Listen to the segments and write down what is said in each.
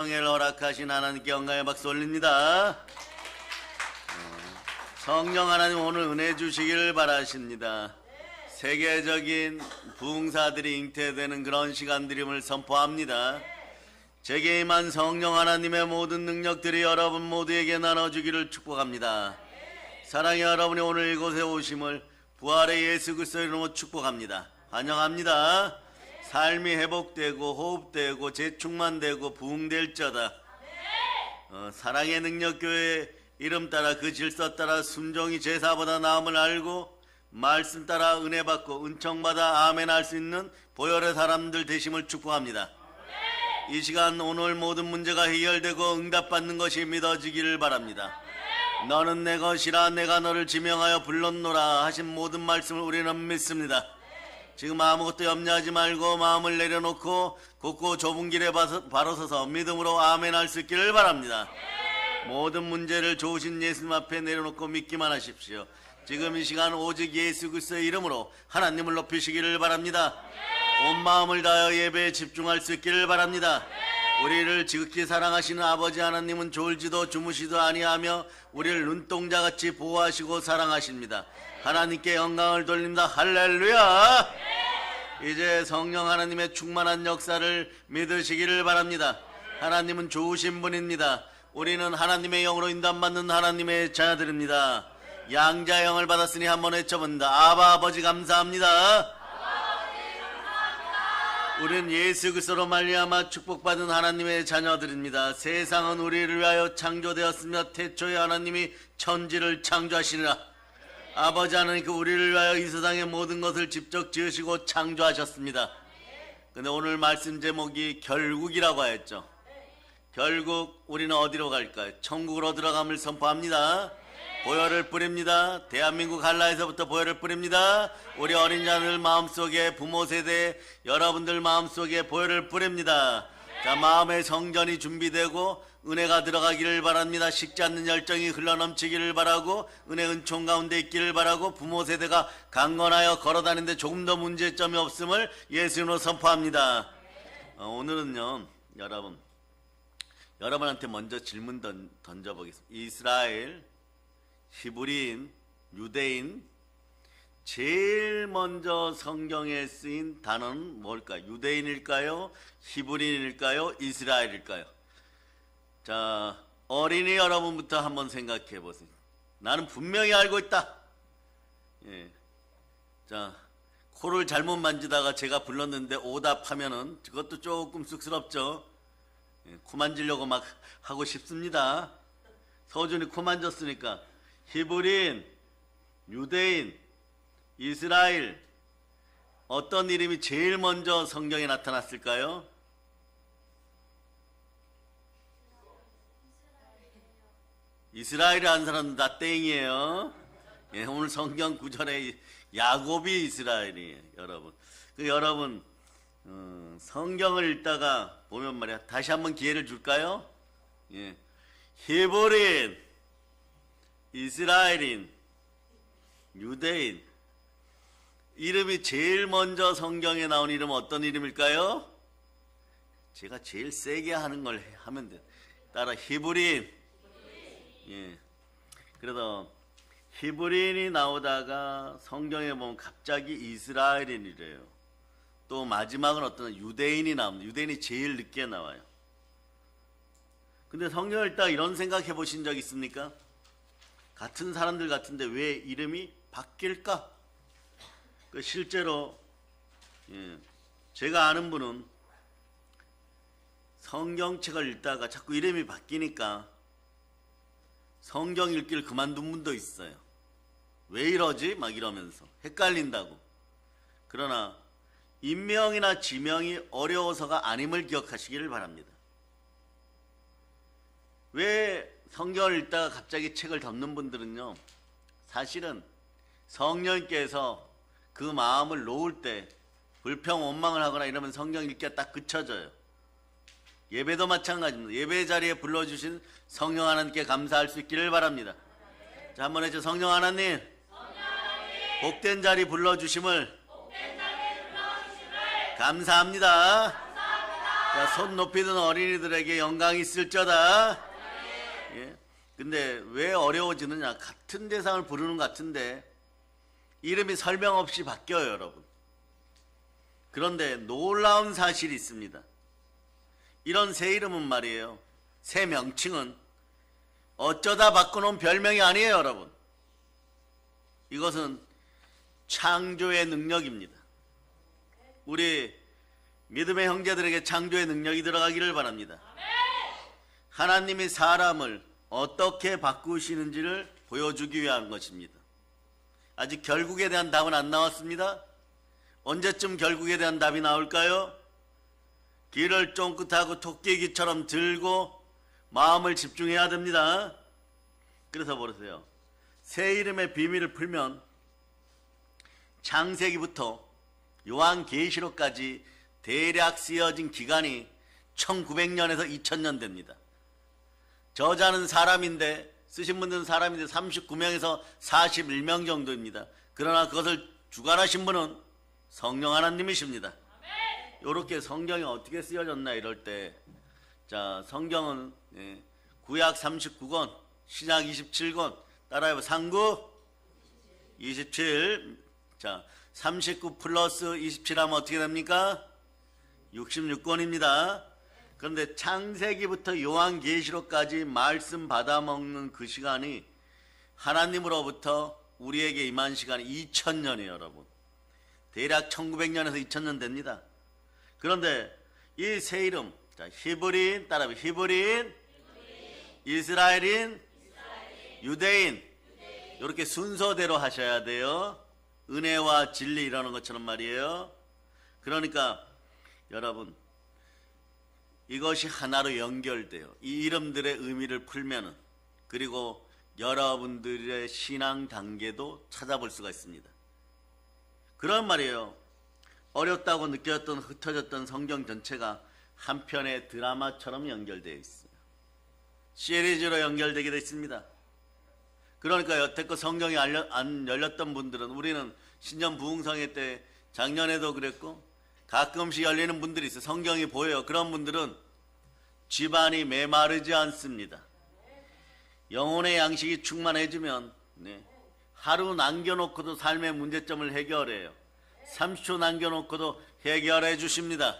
성령을 허락하신 하나님께 영광의 박수 올립니다. 성령 하나님 오늘 은혜 주시기를 바라십니다. 세계적인 부흥사들이 잉태되는 그런 시간들임을 선포합니다. 제게 임한 성령 하나님의 모든 능력들이 여러분 모두에게 나눠주기를 축복합니다. 사랑의 여러분이 오늘 이곳에 오심을 부활의 예수 그리스도의 이름으로 축복합니다. 환영합니다. 삶이 회복되고 호흡되고 재충만되고 부흥될저다. 사랑의 능력교회 이름 따라 그 질서 따라 순종이 제사보다 나음을 알고 말씀 따라 은혜 받고 은총받아 아멘 할 수 있는 보혈의 사람들 되심을 축복합니다. 이 시간 오늘 모든 문제가 해결되고 응답받는 것이 믿어지기를 바랍니다. 너는 내 것이라 내가 너를 지명하여 불렀노라 하신 모든 말씀을 우리는 믿습니다. 지금 아무것도 염려하지 말고 마음을 내려놓고 곱고 좁은 길에 바로 서서 믿음으로 아멘 할 수 있기를 바랍니다. 모든 문제를 좋으신 예수님 앞에 내려놓고 믿기만 하십시오. 지금 이 시간 오직 예수 그리스도의 이름으로 하나님을 높이시기를 바랍니다. 온 마음을 다하여 예배에 집중할 수 있기를 바랍니다. 우리를 지극히 사랑하시는 아버지 하나님은 졸지도 주무시도 아니하며 우리를 눈동자같이 보호하시고 사랑하십니다. 하나님께 영광을 돌립니다. 할렐루야. 이제 성령 하나님의 충만한 역사를 믿으시기를 바랍니다. 하나님은 좋으신 분입니다. 우리는 하나님의 영으로 인도받는 하나님의 자녀들입니다. 양자의 영을 받았으니 한번 외쳐본다. 아바 아버지 감사합니다. 우리는 예수 그리스도로 말미암아 축복받은 하나님의 자녀들입니다. 세상은 우리를 위하여 창조되었으며 태초에 하나님이 천지를 창조하시니라. 아버지 하나님께 우리를 위하여 이 세상의 모든 것을 직접 지으시고 창조하셨습니다. 근데 오늘 말씀 제목이 결국이라고 하였죠. 결국 우리는 어디로 갈까요? 천국으로 들어감을 선포합니다. 보혈을 뿌립니다. 대한민국 한라에서부터 보혈을 뿌립니다. 우리 어린 자들 마음속에, 부모 세대 여러분들 마음속에 보혈을 뿌립니다. 자, 마음의 성전이 준비되고 은혜가 들어가기를 바랍니다. 식지 않는 열정이 흘러넘치기를 바라고 은혜 은총 가운데 있기를 바라고 부모 세대가 강건하여 걸어다니는데 조금 더 문제점이 없음을 예수님으로 선포합니다. 오늘은요, 여러분한테 먼저 질문 던져보겠습니다. 이스라엘, 히브리인, 유대인, 제일 먼저 성경에 쓰인 단어는 뭘까요? 유대인일까요? 히브리인일까요? 이스라엘일까요? 자, 어린이 여러분부터 한번 생각해 보세요. 나는 분명히 알고 있다. 예. 자, 코를 잘못 만지다가 제가 불렀는데 오답하면은 그것도 조금 쑥스럽죠. 예, 코 만지려고 막 하고 싶습니다. 서준이 코 만졌으니까. 히브리인, 유대인, 이스라엘, 어떤 이름이 제일 먼저 성경에 나타났을까요? 이스라엘이 한 사람은 다 땡이에요. 예, 오늘 성경 구절에 야곱이 이스라엘이에요, 여러분. 여러분, 성경을 읽다가 보면 말이야, 다시 한번 기회를 줄까요? 예, 히브리인, 이스라엘인, 유대인, 이름이 제일 먼저 성경에 나온 이름은 어떤 이름일까요? 제가 제일 세게 하는 걸 하면 돼요. 따라 히브리인. 예. 그래서 히브리인이 나오다가 성경에 보면 갑자기 이스라엘인이래요. 또 마지막은 어떤 유대인이 나옵니다. 유대인이 제일 늦게 나와요. 근데 성경을 딱 이런 생각해 보신 적 있습니까? 같은 사람들 같은데 왜 이름이 바뀔까? 실제로 제가 아는 분은 성경책을 읽다가 자꾸 이름이 바뀌니까 성경 읽기를 그만둔 분도 있어요. 왜 이러지? 막 이러면서 헷갈린다고. 그러나 인명이나 지명이 어려워서가 아님을 기억하시기를 바랍니다. 왜 성경을 읽다가 갑자기 책을 덮는 분들은요, 사실은 성령께서 그 마음을 놓을 때 불평 원망을 하거나 이러면 성경 읽기가 딱 그쳐져요. 예배도 마찬가지입니다. 예배 자리에 불러주신 성령 하나님께 감사할 수 있기를 바랍니다. 자, 한번 해줘. 성령 하나님, 복된 자리 불러주심을 감사합니다. 자, 손 높이 든 어린이들에게 영광이 있을저다. 예. 근데 왜 어려워지느냐? 같은 대상을 부르는 것 같은데 이름이 설명 없이 바뀌어요, 여러분. 그런데 놀라운 사실이 있습니다. 이런 새 이름은 말이에요, 새 명칭은 어쩌다 바꾸는 별명이 아니에요, 여러분. 이것은 창조의 능력입니다. 우리 믿음의 형제들에게 창조의 능력이 들어가기를 바랍니다. 하나님이 사람을 어떻게 바꾸시는지를 보여주기 위한 것입니다. 아직 결국에 대한 답은 안 나왔습니다. 언제쯤 결국에 대한 답이 나올까요? 귀를 쫑긋하고 토끼귀처럼 들고 마음을 집중해야 됩니다. 그래서 보세요, 새 이름의 비밀을 풀면 창세기부터 요한계시록까지 대략 쓰여진 기간이 1900년에서 2000년 됩니다. 저자는 사람인데, 쓰신 분들은 사람인데 39명에서 41명 정도입니다. 그러나 그것을 주관하신 분은 성령 하나님이십니다. 이렇게 성경이 어떻게 쓰여졌나 이럴 때, 자, 성경은 구약 39권, 신약 27권, 따라해봐. 상구 27. 자, 39 플러스 27 하면 어떻게 됩니까? 66권입니다. 그런데 창세기부터 요한계시록까지 말씀 받아먹는 그 시간이 하나님으로부터 우리에게 임한 시간이 2000년이에요, 여러분. 대략 1900년에서 2000년 됩니다. 그런데 이 새 이름, 자, 히브리인, 따라해. 히브리인, 이스라엘인, 유대인, 이렇게 순서대로 하셔야 돼요. 은혜와 진리 이러는 것처럼 말이에요. 그러니까 여러분, 이것이 하나로 연결돼요. 이 이름들의 의미를 풀면은, 그리고 여러분들의 신앙 단계도 찾아볼 수가 있습니다. 그런 말이에요. 어렵다고 느껴졌던, 흩어졌던 성경 전체가 한 편의 드라마처럼 연결되어 있어요. 시리즈로 연결되게 되어 있습니다. 그러니까 여태껏 성경이 안 열렸던 분들은, 우리는 신년 부흥성회 때 작년에도 그랬고 가끔씩 열리는 분들이 있어요. 성경이 보여요. 그런 분들은 집안이 메마르지 않습니다. 영혼의 양식이 충만해지면 하루 남겨놓고도 삶의 문제점을 해결해요. 30초 남겨놓고도 해결해 주십니다.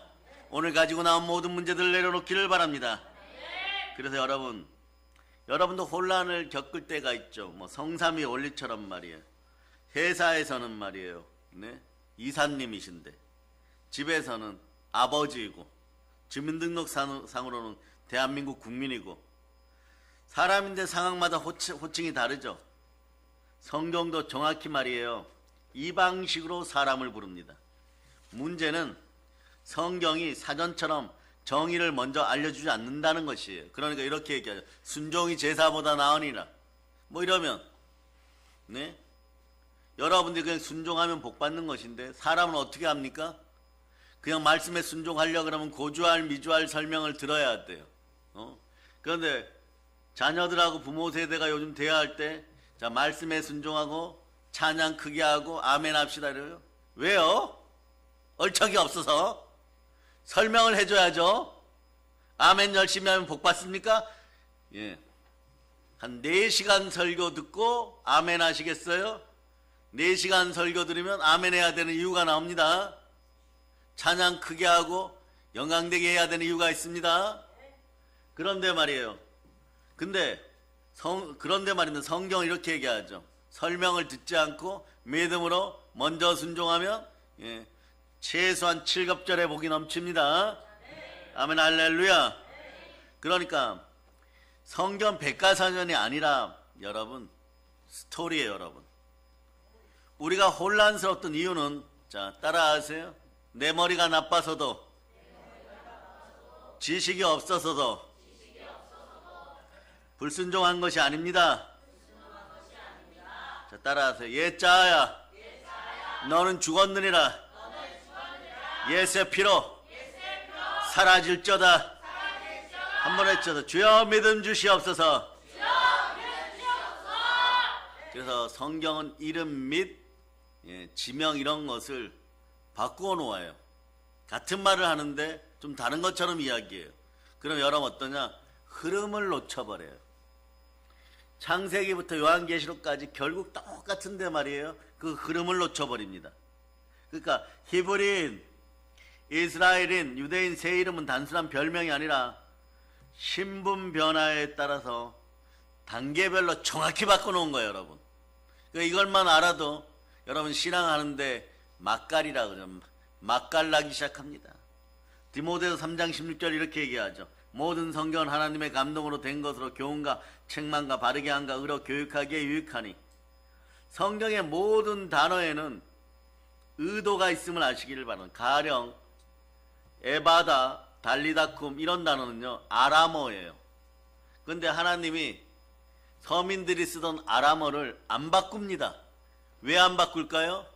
오늘 가지고 나온 모든 문제들을 내려놓기를 바랍니다. 그래서 여러분도 혼란을 겪을 때가 있죠. 뭐 성삼위 원리처럼 말이에요. 회사에서는 말이에요, 이사님이신데 집에서는 아버지이고 주민등록상으로는 대한민국 국민이고, 사람인데 상황마다 호칭이 다르죠. 성경도 정확히 말이에요, 이 방식으로 사람을 부릅니다. 문제는 성경이 사전처럼 정의를 먼저 알려주지 않는다는 것이에요. 그러니까 이렇게 얘기하죠. 순종이 제사보다 나으니라. 뭐 이러면 여러분들이 그냥 순종하면 복 받는 것인데, 사람은 어떻게 합니까? 그냥 말씀에 순종하려고 그러면 고주할 미주할 설명을 들어야 돼요. 그런데 자녀들하고 부모 세대가 요즘 대화할 때, 자, 말씀에 순종하고 찬양 크게 하고 아멘 합시다 이래요. 왜요? 얼척이 없어서. 설명을 해줘야죠. 아멘 열심히 하면 복 받습니까? 예. 한 4시간 설교 듣고 아멘 하시겠어요? 4시간 설교 들으면 아멘 해야 되는 이유가 나옵니다. 찬양 크게 하고 영광되게 해야 되는 이유가 있습니다. 그런데 말이에요. 그런데 말입니다. 성경은 이렇게 얘기하죠. 설명을 듣지 않고 믿음으로 먼저 순종하면 최소한 7급절의 복이 넘칩니다. 아멘 할렐루야. 그러니까 성경 백과사전이 아니라 여러분 스토리예요. 여러분, 우리가 혼란스러웠던 이유는, 자, 따라하세요. 내 머리가 나빠서도, 지식이 없어서도 불순종한 것이 아닙니다. 자, 따라하세요. 옛자야, 너는 죽었느니라. 예수의 피로 사라질저다. 한번 했죠. 주여 믿음 주시옵소서. 그래서 성경은 이름 및 지명 이런 것을 바꾸어 놓아요. 같은 말을 하는데 좀 다른 것처럼 이야기해요. 그럼 여러분 어떠냐? 흐름을 놓쳐버려요. 창세기부터 요한계시록까지 결국 똑같은데 말이에요. 그 흐름을 놓쳐버립니다. 그러니까 히브리인, 이스라엘인, 유대인 세 이름은 단순한 별명이 아니라 신분 변화에 따라서 단계별로 정확히 바꿔놓은 거예요, 여러분. 그러니까 이걸만 알아도 여러분 신앙하는데 맛깔이라 그러면 맛깔나기 시작합니다. 디모데서 3장 16절 이렇게 얘기하죠. 모든 성경은 하나님의 감동으로 된 것으로 교훈과 책망과 바르게 함과 의로 교육하기에 유익하니. 성경의 모든 단어에는 의도가 있음을 아시기를 바랍니다. 가령 에바다, 달리다쿰 이런 단어는요 아람어예요. 근데 하나님이 서민들이 쓰던 아람어를 안 바꿉니다. 왜 안 바꿀까요?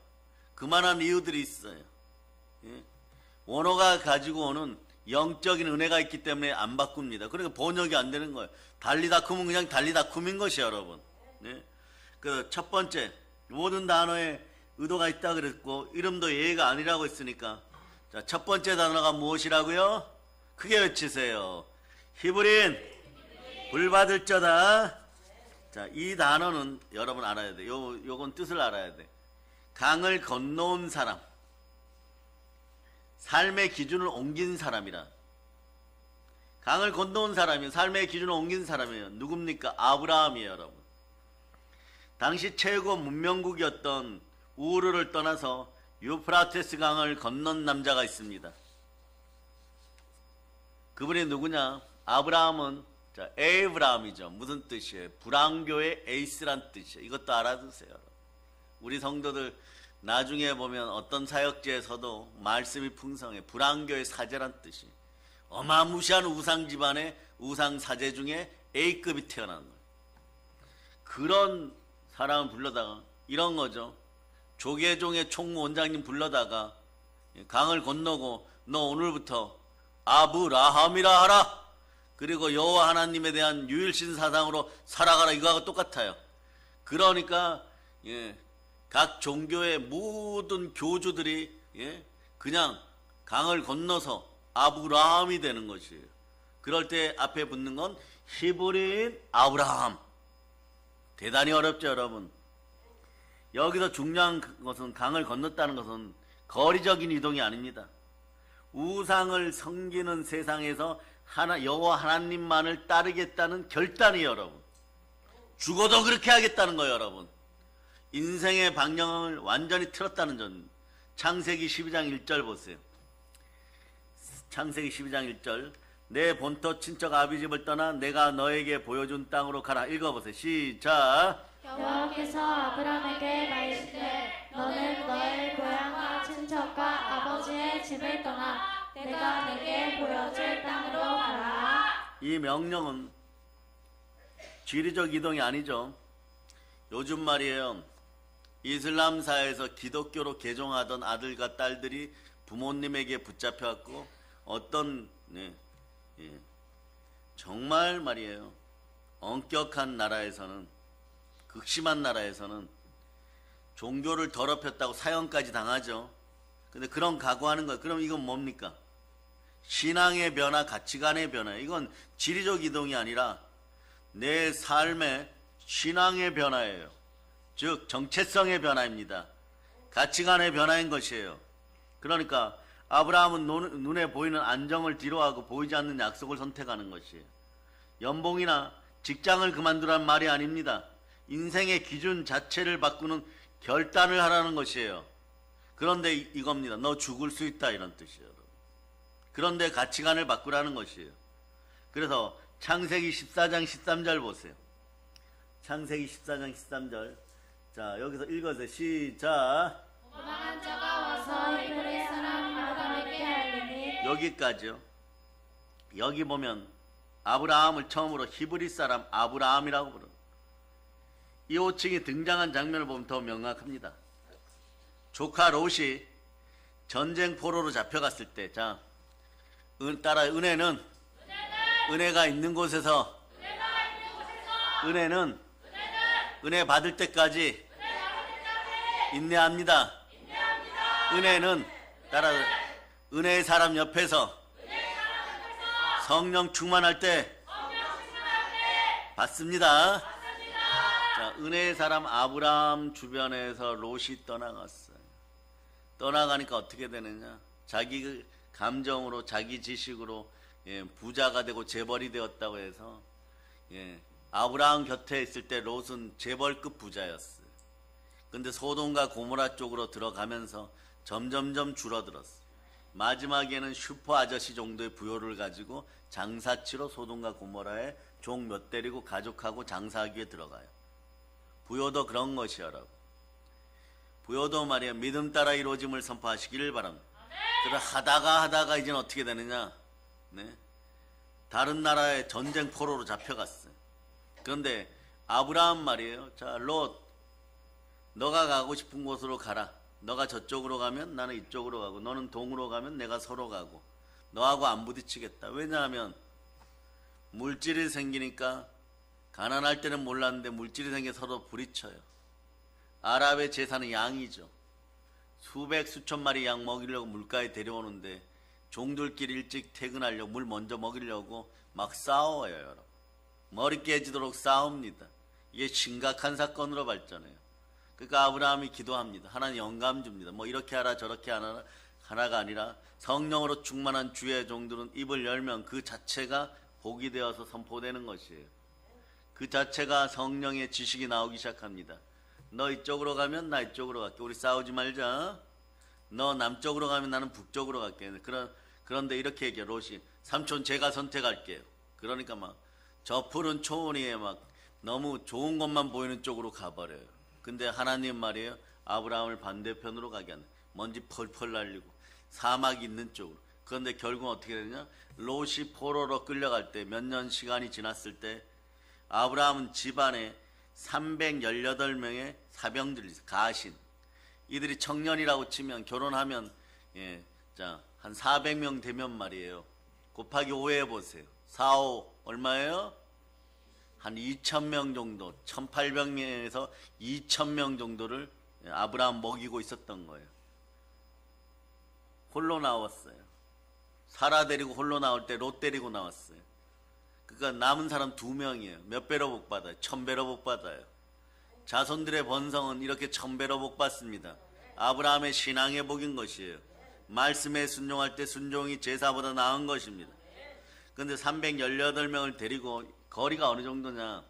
그만한 이유들이 있어요. 예? 원어가 가지고 오는 영적인 은혜가 있기 때문에 안 바꿉니다. 그러니까 번역이 안 되는 거예요. 달리다쿰은 그냥 달리다쿰인 것이에요, 여러분. 예? 그 첫 번째, 모든 단어에 의도가 있다 그랬고 이름도 예의가 아니라고 했으니까, 자, 첫 번째 단어가 무엇이라고요? 크게 외치세요. 히브린 불받을 자다. 자, 이 단어는 여러분 알아야 돼. 요건 뜻을 알아야 돼. 강을 건너온 사람, 삶의 기준을 옮긴 사람이라. 강을 건너온 사람이 삶의 기준을 옮긴 사람이에요. 누굽니까? 아브라함이에요, 여러분. 당시 최고 문명국이었던 우르를 떠나서 유프라테스 강을 건넌 남자가 있습니다. 그분이 누구냐? 아브라함은, 자, 에이브라함이죠. 무슨 뜻이에요? 불황교의 에이스란 뜻이에요. 이것도 알아두세요. 우리 성도들 나중에 보면 어떤 사역지에서도 말씀이 풍성해. 불황교의 사제란 뜻이. 어마무시한 우상 집안의 우상 사제 중에 A급이 태어난 거예요. 그런 사람을 불러다가 이런 거죠. 조계종의 총무원장님 불러다가 강을 건너고 너 오늘부터 아브라함이라 하라. 그리고 여호와 하나님에 대한 유일신 사상으로 살아가라. 이거하고 똑같아요. 그러니까 각 종교의 모든 교주들이 그냥 강을 건너서 아브라함이 되는 것이에요. 그럴 때 앞에 붙는 건 히브리인 아브라함. 대단히 어렵죠, 여러분. 여기서 중요한 것은 강을 건넜다는 것은 거리적인 이동이 아닙니다. 우상을 섬기는 세상에서 여호와 하나님만을 따르겠다는 결단이에요, 여러분. 죽어도 그렇게 하겠다는 거예요, 여러분. 인생의 방향을 완전히 틀었다는 점. 창세기 12장 1절 보세요. 창세기 12장 1절. 내 본토 친척 아비집을 떠나 내가 너에게 보여준 땅으로 가라. 읽어보세요. 시작. 여호와께서 아브라함에게 말씀하시되 너는 너의 고향과 친척과 아버지의 집을 떠나 내가 내게 보여줄 땅으로 가라. 이 명령은 지리적 이동이 아니죠. 요즘 말이에요. 이슬람사에서 기독교로 개종하던 아들과 딸들이 부모님에게 붙잡혀갖고 어떤 정말 말이에요. 엄격한 나라에서는, 극심한 나라에서는 종교를 더럽혔다고 사형까지 당하죠. 근데 그런 각오하는 거예요. 그럼 이건 뭡니까? 신앙의 변화, 가치관의 변화. 이건 지리적 이동이 아니라 내 삶의 신앙의 변화예요. 즉 정체성의 변화입니다. 가치관의 변화인 것이에요. 그러니까 아브라함은 눈에 보이는 안정을 뒤로하고 보이지 않는 약속을 선택하는 것이에요. 연봉이나 직장을 그만두라는 말이 아닙니다. 인생의 기준 자체를 바꾸는 결단을 하라는 것이에요. 그런데 이겁니다. 너 죽을 수 있다, 이런 뜻이에요. 그런데 가치관을 바꾸라는 것이에요. 그래서 창세기 14장 13절 보세요. 창세기 14장 13절. 자, 여기서 읽어주세요. 시작. 오만한 자가 와서 히브리 사람 아브라함에게 알리니. 여기까지요. 여기 보면 아브라함을 처음으로 히브리 사람 아브라함이라고 부르는, 이 호칭이 등장한 장면을 보면 더 명확합니다. 조카 롯이 전쟁 포로로 잡혀갔을 때, 자, 따라 은혜가 있는 곳에서 은혜 받을 때까지 인내합니다. 은혜는 따라 은혜의 사람 옆에서 성령 충만할 때 받습니다. 자, 은혜의 사람 아브라함 주변에서 롯이 떠나갔어요. 떠나가니까 어떻게 되느냐? 자기 감정으로, 자기 지식으로 부자가 되고 재벌이 되었다고 해서 아브라함 곁에 있을 때 롯은 재벌급 부자였어요. 근데 소돔과 고모라 쪽으로 들어가면서 점점점 줄어들었어요. 마지막에는 슈퍼 아저씨 정도의 부여를 가지고 장사치로 소돔과 고모라에 종 몇 데리고 가족하고 장사하기에 들어가요. 부여도 그런 것이여라고. 부여도 말이야 믿음 따라 이루어짐을 선포하시기를 바랍니다. 그래 하다가 이제는 어떻게 되느냐? 네? 다른 나라의 전쟁 포로로 잡혀갔어요. 그런데 아브라함 말이에요. 자, 롯, 너가 가고 싶은 곳으로 가라. 너가 저쪽으로 가면 나는 이쪽으로 가고, 너는 동으로 가면 내가 서로 가고, 너하고 안 부딪히겠다. 왜냐하면 물질이 생기니까 가난할 때는 몰랐는데 물질이 생겨 서로 부딪혀요. 아랍의 제사는 양이죠. 수백 수천 마리 양 먹이려고 물가에 데려오는데 종들끼리 일찍 퇴근하려고 물 먼저 먹이려고 막 싸워요. 여러분. 머리 깨지도록 싸웁니다. 이게 심각한 사건으로 발전해요. 그러니까 아브라함이 기도합니다. 하나님 영감 줍니다. 뭐 이렇게 하라 저렇게 하나가 아니라 성령으로 충만한 주의 종들은 입을 열면 그 자체가 복이 되어서 선포되는 것이에요. 그 자체가 성령의 지식이 나오기 시작합니다. 너 이쪽으로 가면 나 이쪽으로 갈게. 우리 싸우지 말자. 너 남쪽으로 가면 나는 북쪽으로 갈게. 그런데 이렇게 얘기해 롯이. 삼촌 제가 선택할게요. 그러니까 막 저 푸른 초원위에 막 너무 좋은 것만 보이는 쪽으로 가버려요. 근데 하나님 말이에요. 아브라함을 반대편으로 가게 하네. 먼지 펄펄 날리고 사막이 있는 쪽으로. 그런데 결국 어떻게 되냐? 롯이 포로로 끌려갈 때 몇 년 시간이 지났을 때 아브라함은 집안에 318명의 사병들이 있어요. 가신. 이들이 청년이라고 치면 결혼하면 한 400명 되면 말이에요. 곱하기 5 해보세요. 4, 5 얼마예요? 한 2,000명 정도, 1,800명에서 2,000명 정도를 아브라함 먹이고 있었던 거예요. 홀로 나왔어요. 사라 데리고 홀로 나올 때 롯 데리고 나왔어요. 그러니까 남은 사람 2명이에요. 몇 배로 복 받아요? 1000배로 복 받아요. 자손들의 번성은 이렇게 1000배로 복 받습니다. 아브라함의 신앙의 복인 것이에요. 말씀에 순종할 때 순종이 제사보다 나은 것입니다. 그런데 318명을 데리고 거리가 어느 정도냐?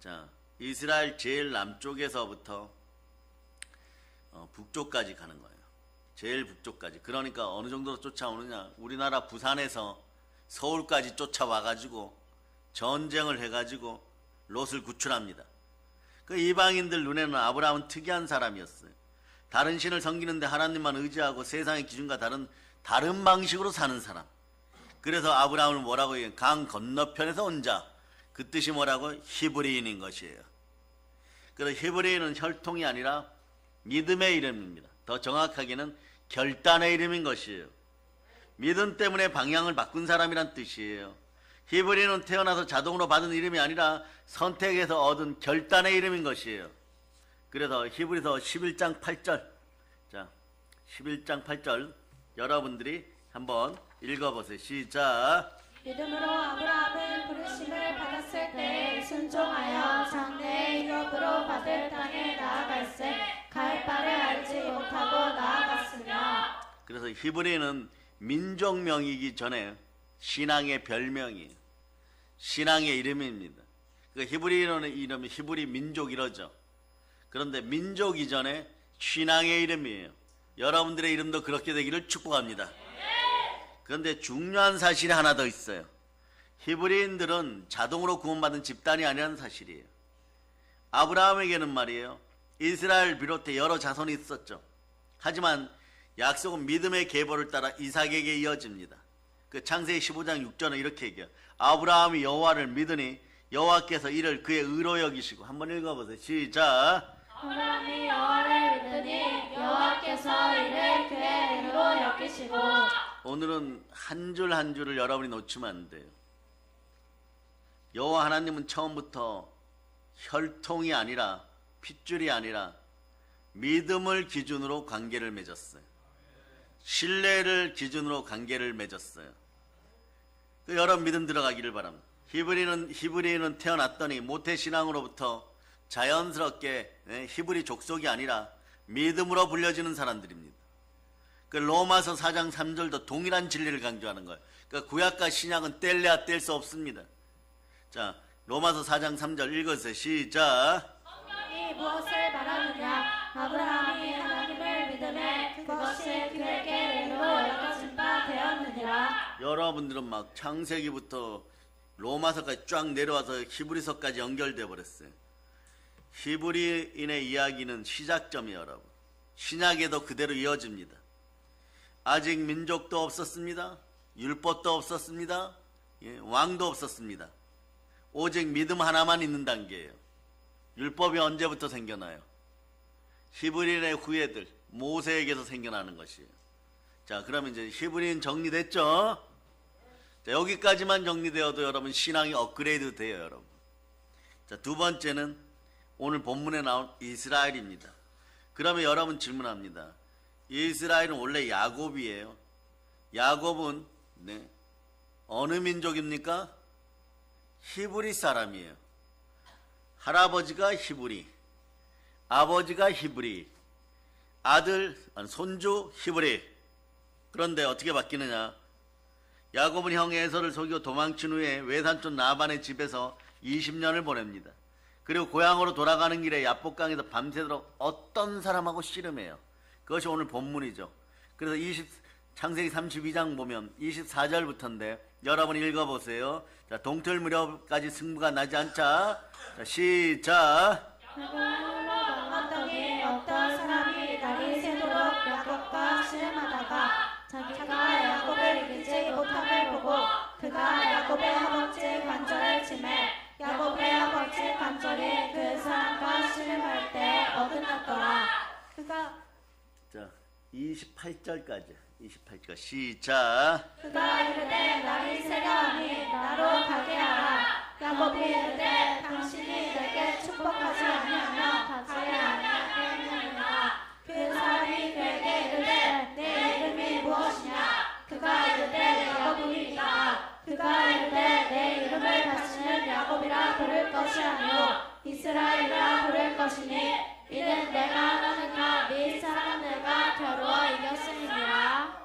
자, 이스라엘 제일 남쪽에서부터 북쪽까지 가는 거예요. 제일 북쪽까지. 그러니까 어느 정도로 쫓아오느냐? 우리나라 부산에서 서울까지 쫓아와가지고 전쟁을 해가지고 롯을 구출합니다. 그 이방인들 눈에는 아브라함은 특이한 사람이었어요. 다른 신을 섬기는데 하나님만 의지하고 세상의 기준과 다른 방식으로 사는 사람. 그래서 아브라함을 뭐라고 해요? 강 건너편에서 온 자. 그 뜻이 뭐라고? 히브리인인 것이에요. 그래서 히브리인은 혈통이 아니라 믿음의 이름입니다. 더 정확하게는 결단의 이름인 것이에요. 믿음 때문에 방향을 바꾼 사람이란 뜻이에요. 히브리는 태어나서 자동으로 받은 이름이 아니라 선택해서 얻은 결단의 이름인 것이에요. 그래서 히브리서 11장 8절. 자, 11장 8절 여러분들이 한번 읽어보세요. 시작. 믿음으로 아브라함은 부르심을 받았을 때 순종하여 장래의 유업으로 받을 땅에 나아갈새 갈 바를 알지 못하고 나아갔으며. 그래서 히브리는 민족명이기 전에 신앙의 별명이에요. 신앙의 이름입니다. 그러니까 히브리인의 이름이 히브리 민족 이러죠. 그런데 민족 이전에 신앙의 이름이에요. 여러분들의 이름도 그렇게 되기를 축복합니다. 그런데 중요한 사실이 하나 더 있어요. 히브리인들은 자동으로 구원받은 집단이 아니라는 사실이에요. 아브라함에게는 말이에요. 이스라엘 비롯해 여러 자손이 있었죠. 하지만 약속은 믿음의 계보를 따라 이삭에게 이어집니다. 그 창세기 15장 6절은 이렇게 얘기해요. 아브라함이 여호와를 믿으니 여호와께서 이를 그의 의로 여기시고. 한번 읽어보세요. 시작. 아브라함이 여호와를 믿으니 여호와께서 이를 그의 의로 여기시고. 오늘은 한 줄 한 줄을 여러분이 놓치면 안 돼요. 여호와 하나님은 처음부터 혈통이 아니라 핏줄이 아니라 믿음을 기준으로 관계를 맺었어요. 신뢰를 기준으로 관계를 맺었어요. 여러분 믿음 들어가기를 바랍니다. 히브리는 태어났더니 모태 신앙으로부터 자연스럽게 히브리 족속이 아니라 믿음으로 불려지는 사람들입니다. 그 로마서 4장 3절도 동일한 진리를 강조하는 거예요. 그러니까 구약과 신약은 뗄래야 뗄 수 없습니다. 자, 로마서 4장 3절 읽으세요. 시작. 성경이 무엇을 말하느냐? 아브라함이 하나님을 믿음에 그것이 그에게 의로 여겨진 바 되었느니라. 여러분들은 막 창세기부터 로마서까지 쫙 내려와서 히브리서까지 연결돼 버렸어요. 히브리인의 이야기는 시작점이에요, 여러분. 신약에도 그대로 이어집니다. 아직 민족도 없었습니다. 율법도 없었습니다. 왕도 없었습니다. 오직 믿음 하나만 있는 단계예요. 율법이 언제부터 생겨나요? 히브리인의 후예들 모세에게서 생겨나는 것이에요. 자, 그러면 이제 히브리인 정리됐죠? 자, 여기까지만 정리되어도 여러분 신앙이 업그레이드 돼요, 여러분. 자, 두 번째는 오늘 본문에 나온 이스라엘입니다. 그러면 여러분 질문합니다. 이스라엘은 원래 야곱이에요. 야곱은 어느 민족입니까? 히브리 사람이에요. 할아버지가 히브리, 아버지가 히브리, 손주 히브리. 그런데 어떻게 바뀌느냐? 야곱은 형 에서를 속이고 도망친 후에 외삼촌 라반의 집에서 20년을 보냅니다. 그리고 고향으로 돌아가는 길에 야복강에서 밤새도록 어떤 사람하고 씨름해요. 그것이 오늘 본문이죠. 그래서 창세기 32장 보면 24절부터인데 여러분 읽어보세요. 자, 동틀 무렵까지 승부가 나지 않자. 자, 시작. 망하더니 어떤 사람이 날이 새도록 야곱과 씨름하다가 자기가 야곱을 이기지 못함을 보고 그가 야곱의 허벅지 관절을 치매 야곱의 허벅지 관절이 그 사람과 씨름할 때 어긋났더라. 자, 28절까지 시작. 그가 이르되 날이 새려하니 나로 가게 하라. 야곱이 이르되 당신이 내게 축복하지 아니하면 가지 아니하게 하느니라. 그 사람이 그에게 이르되 내 이름이 무엇이냐? 그가 이르되 야곱이니라. 그가 이르되 내 이름을 다시는 야곱이라 부를 것이 아니요 이스라엘이라 부를 것이니 이는 내가 하나님과 네 사람들과 겨루어 이겼음이니라.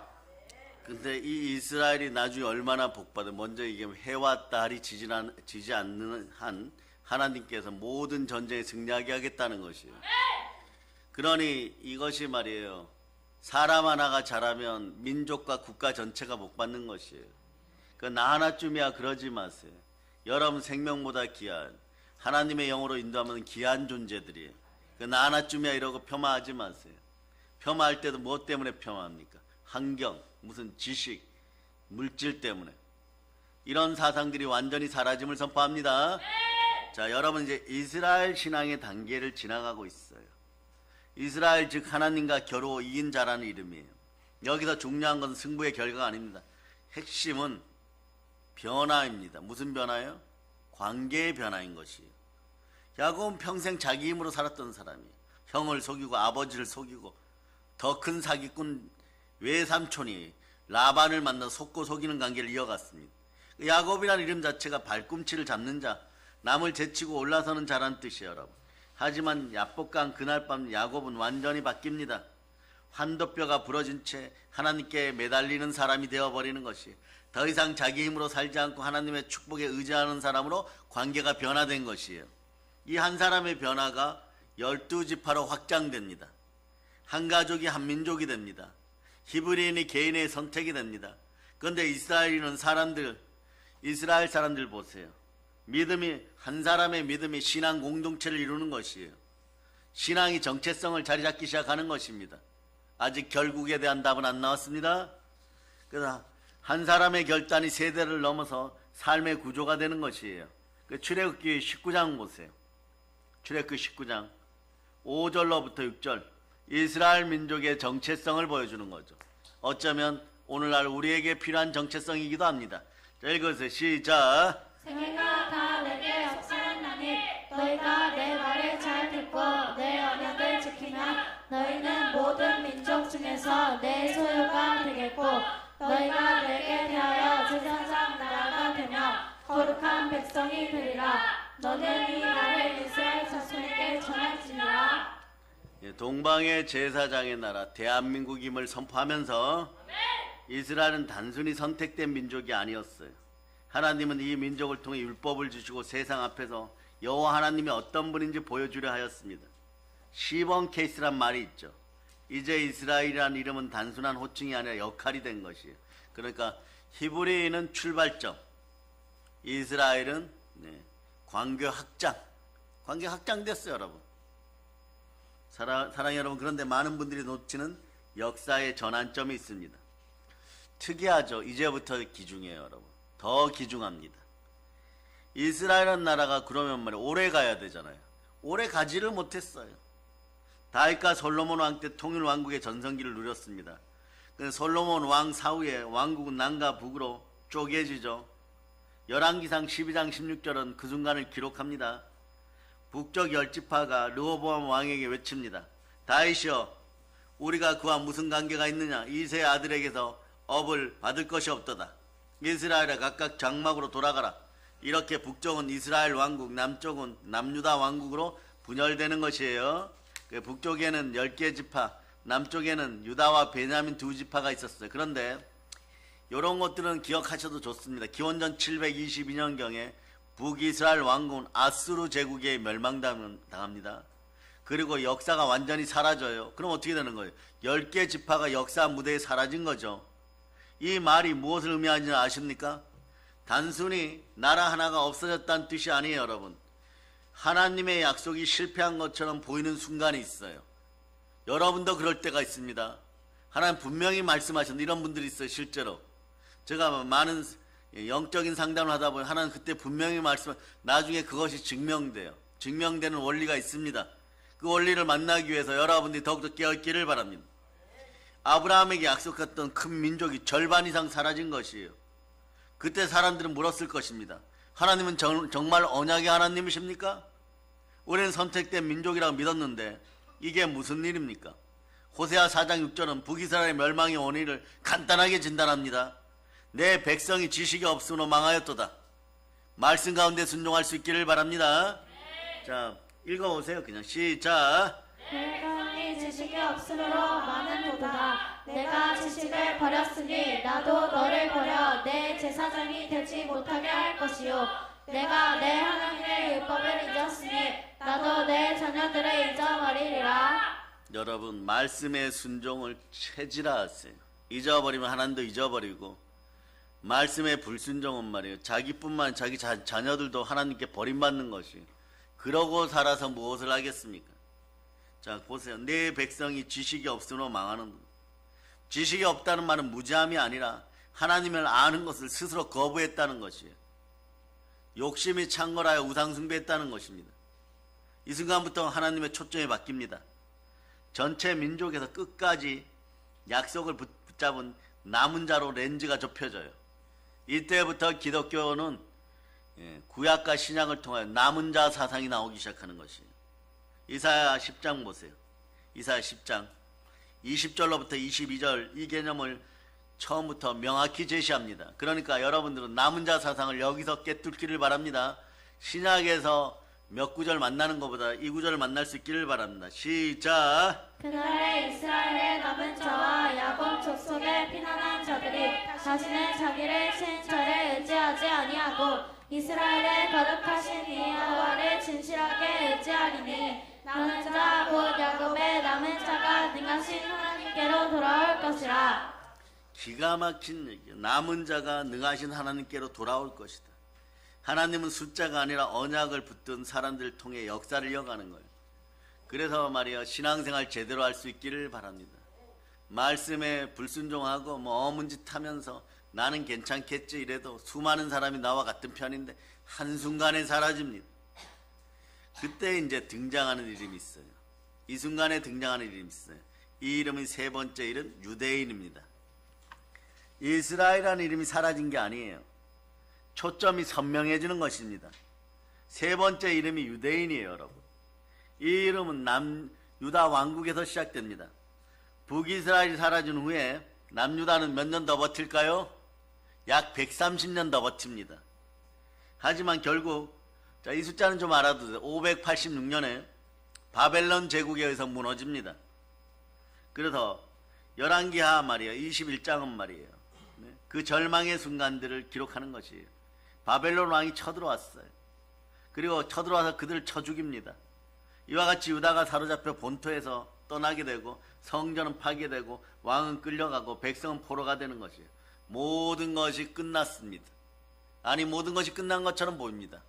근데 이 이스라엘이 나중에 얼마나 복받아. 먼저 이게 해와 달이 지지 않는 한 하나님께서 모든 전쟁에 승리하게 하겠다는 것이에요. 그러니 이것이 말이에요. 사람 하나가 잘하면 민족과 국가 전체가 복받는 것이에요. 나 하나쯤이야 그러지 마세요. 여러분 생명보다 귀한 하나님의 영으로 인도하면 귀한 존재들이에요. 나 하나쯤이야 이러고 폄하하지 마세요. 폄하할 때도 무엇 때문에 폄하합니까? 환경, 무슨 지식, 물질 때문에. 이런 사상들이 완전히 사라짐을 선포합니다. 자, 여러분 이제 이스라엘 신앙의 단계를 지나가고 있어요. 이스라엘 즉 하나님과 겨루어 이긴 자라는 이름이에요. 여기서 중요한 건 승부의 결과가 아닙니다. 핵심은 변화입니다. 무슨 변화예요? 관계의 변화인 것이에요. 야곱은 평생 자기 힘으로 살았던 사람이에요. 형을 속이고 아버지를 속이고 더 큰 사기꾼 외삼촌이 라반을 만나 속고 속이는 관계를 이어갔습니다. 야곱이라는 이름 자체가 발꿈치를 잡는 자, 남을 제치고 올라서는 자란 뜻이에요, 여러분. 하지만 야복강 그날 밤 야곱은 완전히 바뀝니다. 환도뼈가 부러진 채 하나님께 매달리는 사람이 되어버리는 것이 더 이상 자기 힘으로 살지 않고 하나님의 축복에 의지하는 사람으로 관계가 변화된 것이에요. 이 한 사람의 변화가 12지파로 확장됩니다. 한 가족이 한 민족이 됩니다. 히브리인이 개인의 선택이 됩니다. 그런데 이스라엘 사람들 보세요. 한 사람의 믿음이 신앙 공동체를 이루는 것이에요. 신앙이 정체성을 자리 잡기 시작하는 것입니다. 아직 결국에 대한 답은 안 나왔습니다. 그래서 한 사람의 결단이 세대를 넘어서 삶의 구조가 되는 것이에요. 출애굽기 19장 보세요. 출애굽기 19장 5절로부터 6절 이스라엘 민족의 정체성을 보여주는 거죠. 어쩌면 오늘날 우리에게 필요한 정체성이기도 합니다. 자, 읽으세요. 시작. 생애가 다 내게 역사했나니 너희가 내 말을 잘 듣고 내 언약을 지키면 너희는 모든 민족 중에서 내 소유가 되겠고 너희가 내게 대하여 제사장 나라가 백성이 되리라. 너는 이 말을 이스라엘 자손에게 전할지니라. 예, 동방의 제사장의 나라 대한민국임을 선포하면서 이스라엘은 단순히 선택된 민족이 아니었어요. 하나님은 이 민족을 통해 율법을 주시고 세상 앞에서 여호와 하나님이 어떤 분인지 보여주려 하였습니다. 시범 케이스란 말이 있죠. 이제 이스라엘이라는 이름은 단순한 호칭이 아니라 역할이 된 것이에요. 그러니까 히브리인은 출발점, 이스라엘은 광교 확장 됐어요, 여러분. 사랑하는 여러분, 그런데 많은 분들이 놓치는 역사의 전환점이 있습니다. 특이하죠. 이제부터 기중이에요, 여러분. 더 기중합니다. 이스라엘은 나라가 그러면 말이에요, 오래 가야 되잖아요. 오래 가지를 못했어요. 다윗과 솔로몬 왕 때 통일 왕국의 전성기를 누렸습니다. 솔로몬 왕 사후에 왕국은 남과 북으로 쪼개지죠. 열왕기상 12장 16절은 그 순간을 기록합니다. 북쪽 열지파가 르호보암 왕에게 외칩니다. 다윗이여, 우리가 그와 무슨 관계가 있느냐? 이새의 아들에게서 업을 받을 것이 없도다. 이스라엘아, 각각 장막으로 돌아가라. 이렇게 북쪽은 이스라엘 왕국, 남쪽은 남유다 왕국으로 분열되는 것이에요. 북쪽에는 10개 지파, 남쪽에는 유다와 베냐민 두 지파가 있었어요. 그런데 이런 것들은 기억하셔도 좋습니다. 기원전 722년경에 북이스라엘 왕국은 아수르 제국에 멸망당합니다. 그리고 역사가 완전히 사라져요. 그럼 어떻게 되는 거예요? 10개 지파가 역사 무대에 사라진 거죠. 이 말이 무엇을 의미하는지 아십니까? 단순히 나라 하나가 없어졌다는 뜻이 아니에요, 여러분. 하나님의 약속이 실패한 것처럼 보이는 순간이 있어요. 여러분도 그럴 때가 있습니다. 하나님 분명히 말씀하셨는데 이런 분들이 있어요, 실제로. 제가 많은 영적인 상담을 하다 보면 하나님 그때 분명히 나중에 그것이 증명돼요. 증명되는 원리가 있습니다. 그 원리를 만나기 위해서 여러분들이 더욱더 깨어있기를 바랍니다. 아브라함에게 약속했던 큰 민족이 절반 이상 사라진 것이에요. 그때 사람들은 물었을 것입니다. 하나님은 정말 언약의 하나님이십니까? 우리는 선택된 민족이라고 믿었는데 이게 무슨 일입니까? 호세아 4장 6절은 북이스라엘의 멸망의 원인을 간단하게 진단합니다. 내 백성이 지식이 없으므로 망하였도다. 말씀 가운데 순종할 수 있기를 바랍니다. 자, 읽어보세요. 그냥 시작. 백성이 지식이 없으므로 망하는도다. 내가 지식을 버렸으니 나도 너를 버려 내 제사장이 되지 못하게 할 것이요. 내가 내 하나님의 율법을 잊었으니 나도 내 자녀들을 잊어버리리라. 여러분, 말씀의 순종을 체질화하세요. 잊어버리면 하나님도 잊어버리고, 말씀의 불순종은 말이에요, 자기뿐만 자기 자녀들도 하나님께 버림받는 것이. 그러고 살아서 무엇을 하겠습니까? 자, 보세요. 내 백성이 지식이 없으므로 망하는 것. 지식이 없다는 말은 무지함이 아니라 하나님을 아는 것을 스스로 거부했다는 것이에요. 욕심이 창궐하여 우상숭배했다는 것입니다. 이 순간부터 하나님의 초점이 바뀝니다. 전체 민족에서 끝까지 약속을 붙잡은 남은 자로 렌즈가 좁혀져요. 이때부터 기독교는 구약과 신약을 통하여 남은 자 사상이 나오기 시작하는 것이에요. 이사야 10장 보세요. 이사야 10장 20절로부터 22절 이 개념을 처음부터 명확히 제시합니다. 그러니까 여러분들은 남은 자 사상을 여기서 깨뚫기를 바랍니다. 신약에서 몇 구절 만나는 것보다 이 구절을 만날 수 있기를 바랍니다. 시작. 그날에 이스라엘의 남은 자와 야곱 족속의 피난한 자들이 다시는 자기를 신처에 의지하지 아니하고 이스라엘의 거룩하신 여호와를 진실하게 의지하리니 남은 자 곧 야곱의 남은 자가 능하신 하나님께로 돌아올 것이라. 기가 막힌 얘기예요. 남은 자가 능하신 하나님께로 돌아올 것이다. 하나님은 숫자가 아니라 언약을 붙든 사람들을 통해 역사를 이어가는 거예요. 그래서 말이야, 신앙생활 제대로 할 수 있기를 바랍니다. 말씀에 불순종하고 어문짓 하면서 나는 괜찮겠지 이래도 수많은 사람이 나와 같은 편인데 한순간에 사라집니다. 그때 이제 등장하는 이름이 있어요. 이 순간에 등장하는 이름이 있어요. 이 이름의 세 번째 이름 유대인입니다. 이스라엘이라는 이름이 사라진 게 아니에요. 초점이 선명해지는 것입니다. 세 번째 이름이 유대인이에요, 여러분. 이 이름은 남유다 왕국에서 시작됩니다. 북이스라엘이 사라진 후에 남유다는 몇 년 더 버틸까요? 약 130년 더 버팁니다. 하지만 결국 자, 이 숫자는 좀 알아두세요. 586년에 바벨론 제국에 의해서 무너집니다. 그래서 열왕기하 말이에요. 21장은 말이에요. 네? 그 절망의 순간들을 기록하는 것이에요. 바벨론 왕이 쳐들어왔어요. 그리고 쳐들어와서 그들을 쳐 죽입니다. 이와 같이 유다가 사로잡혀 본토에서 떠나게 되고 성전은 파괴되고 왕은 끌려가고 백성은 포로가 되는 것이에요. 모든 것이 끝났습니다. 아니, 모든 것이 끝난 것처럼 보입니다.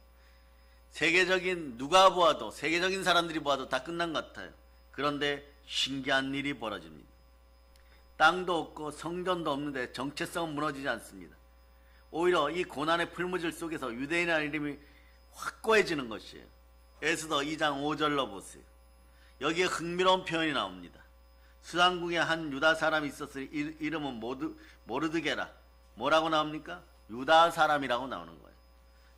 세계적인 누가 보아도, 세계적인 사람들이 보아도 다 끝난 것 같아요. 그런데 신기한 일이 벌어집니다. 땅도 없고 성전도 없는데 정체성은 무너지지 않습니다. 오히려 이 고난의 풀무질 속에서 유대인이라는 이름이 확고해지는 것이에요. 에스더 2장 5절로 보세요. 여기에 흥미로운 표현이 나옵니다. 수상궁에 한 유다 사람이 있었으니 이름은 모르드게라. 뭐라고 나옵니까? 유다 사람이라고 나오는 거예요.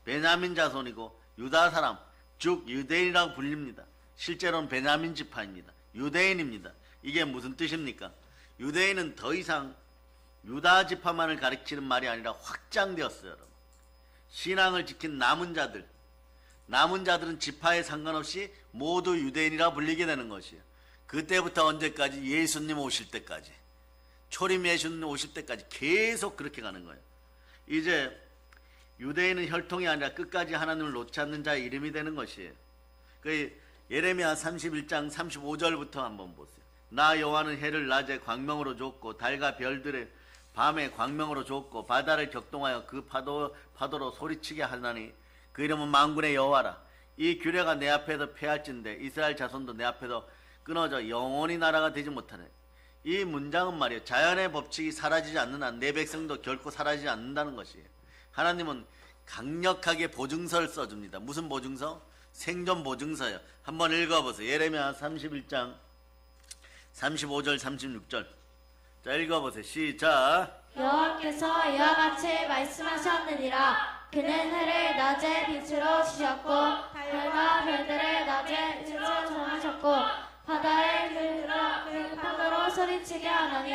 베냐민 자손이고 유다 사람, 즉 유대인이라고 불립니다. 실제로는 베냐민 지파입니다. 유대인입니다. 이게 무슨 뜻입니까? 유대인은 더 이상 유다 지파만을 가리키는 말이 아니라 확장되었어요. 여러분. 신앙을 지킨 남은 자들은 지파에 상관없이 모두 유대인이라 불리게 되는 것이에요. 그때부터 언제까지? 예수님 오실 때까지, 초림 예수님 오실 때까지 계속 그렇게 가는 거예요. 이제 유대인은 혈통이 아니라 끝까지 하나님을 놓지 않는 자의 이름이 되는 것이에요. 그 예레미야 31장 35절부터 한번 보세요. 나 여호와는 해를 낮에 광명으로 줬고 달과 별들을 밤에 광명으로 줬고 바다를 격동하여 그 파도로 소리치게 하나니 그 이름은 만군의 여호와라. 이 규례가 내 앞에서 폐할진대 이스라엘 자손도 내 앞에서 끊어져 영원히 나라가 되지 못하네. 이 문장은 말이에요. 자연의 법칙이 사라지지 않는 한 내 백성도 결코 사라지지 않는다는 것이에요. 하나님은 강력하게 보증서를 써줍니다. 무슨 보증서? 생존 보증서예요. 한번 읽어보세요. 예레미야 31장 35절 36절. 자, 읽어보세요. 시작. 여호와께서 이와 같이 말씀하셨느니라. 그는 해를 낮에 빛으로 주셨고 달과 별들을 낮에 빛으로 정하셨고 바다를 그 파도로 소리치게 하노니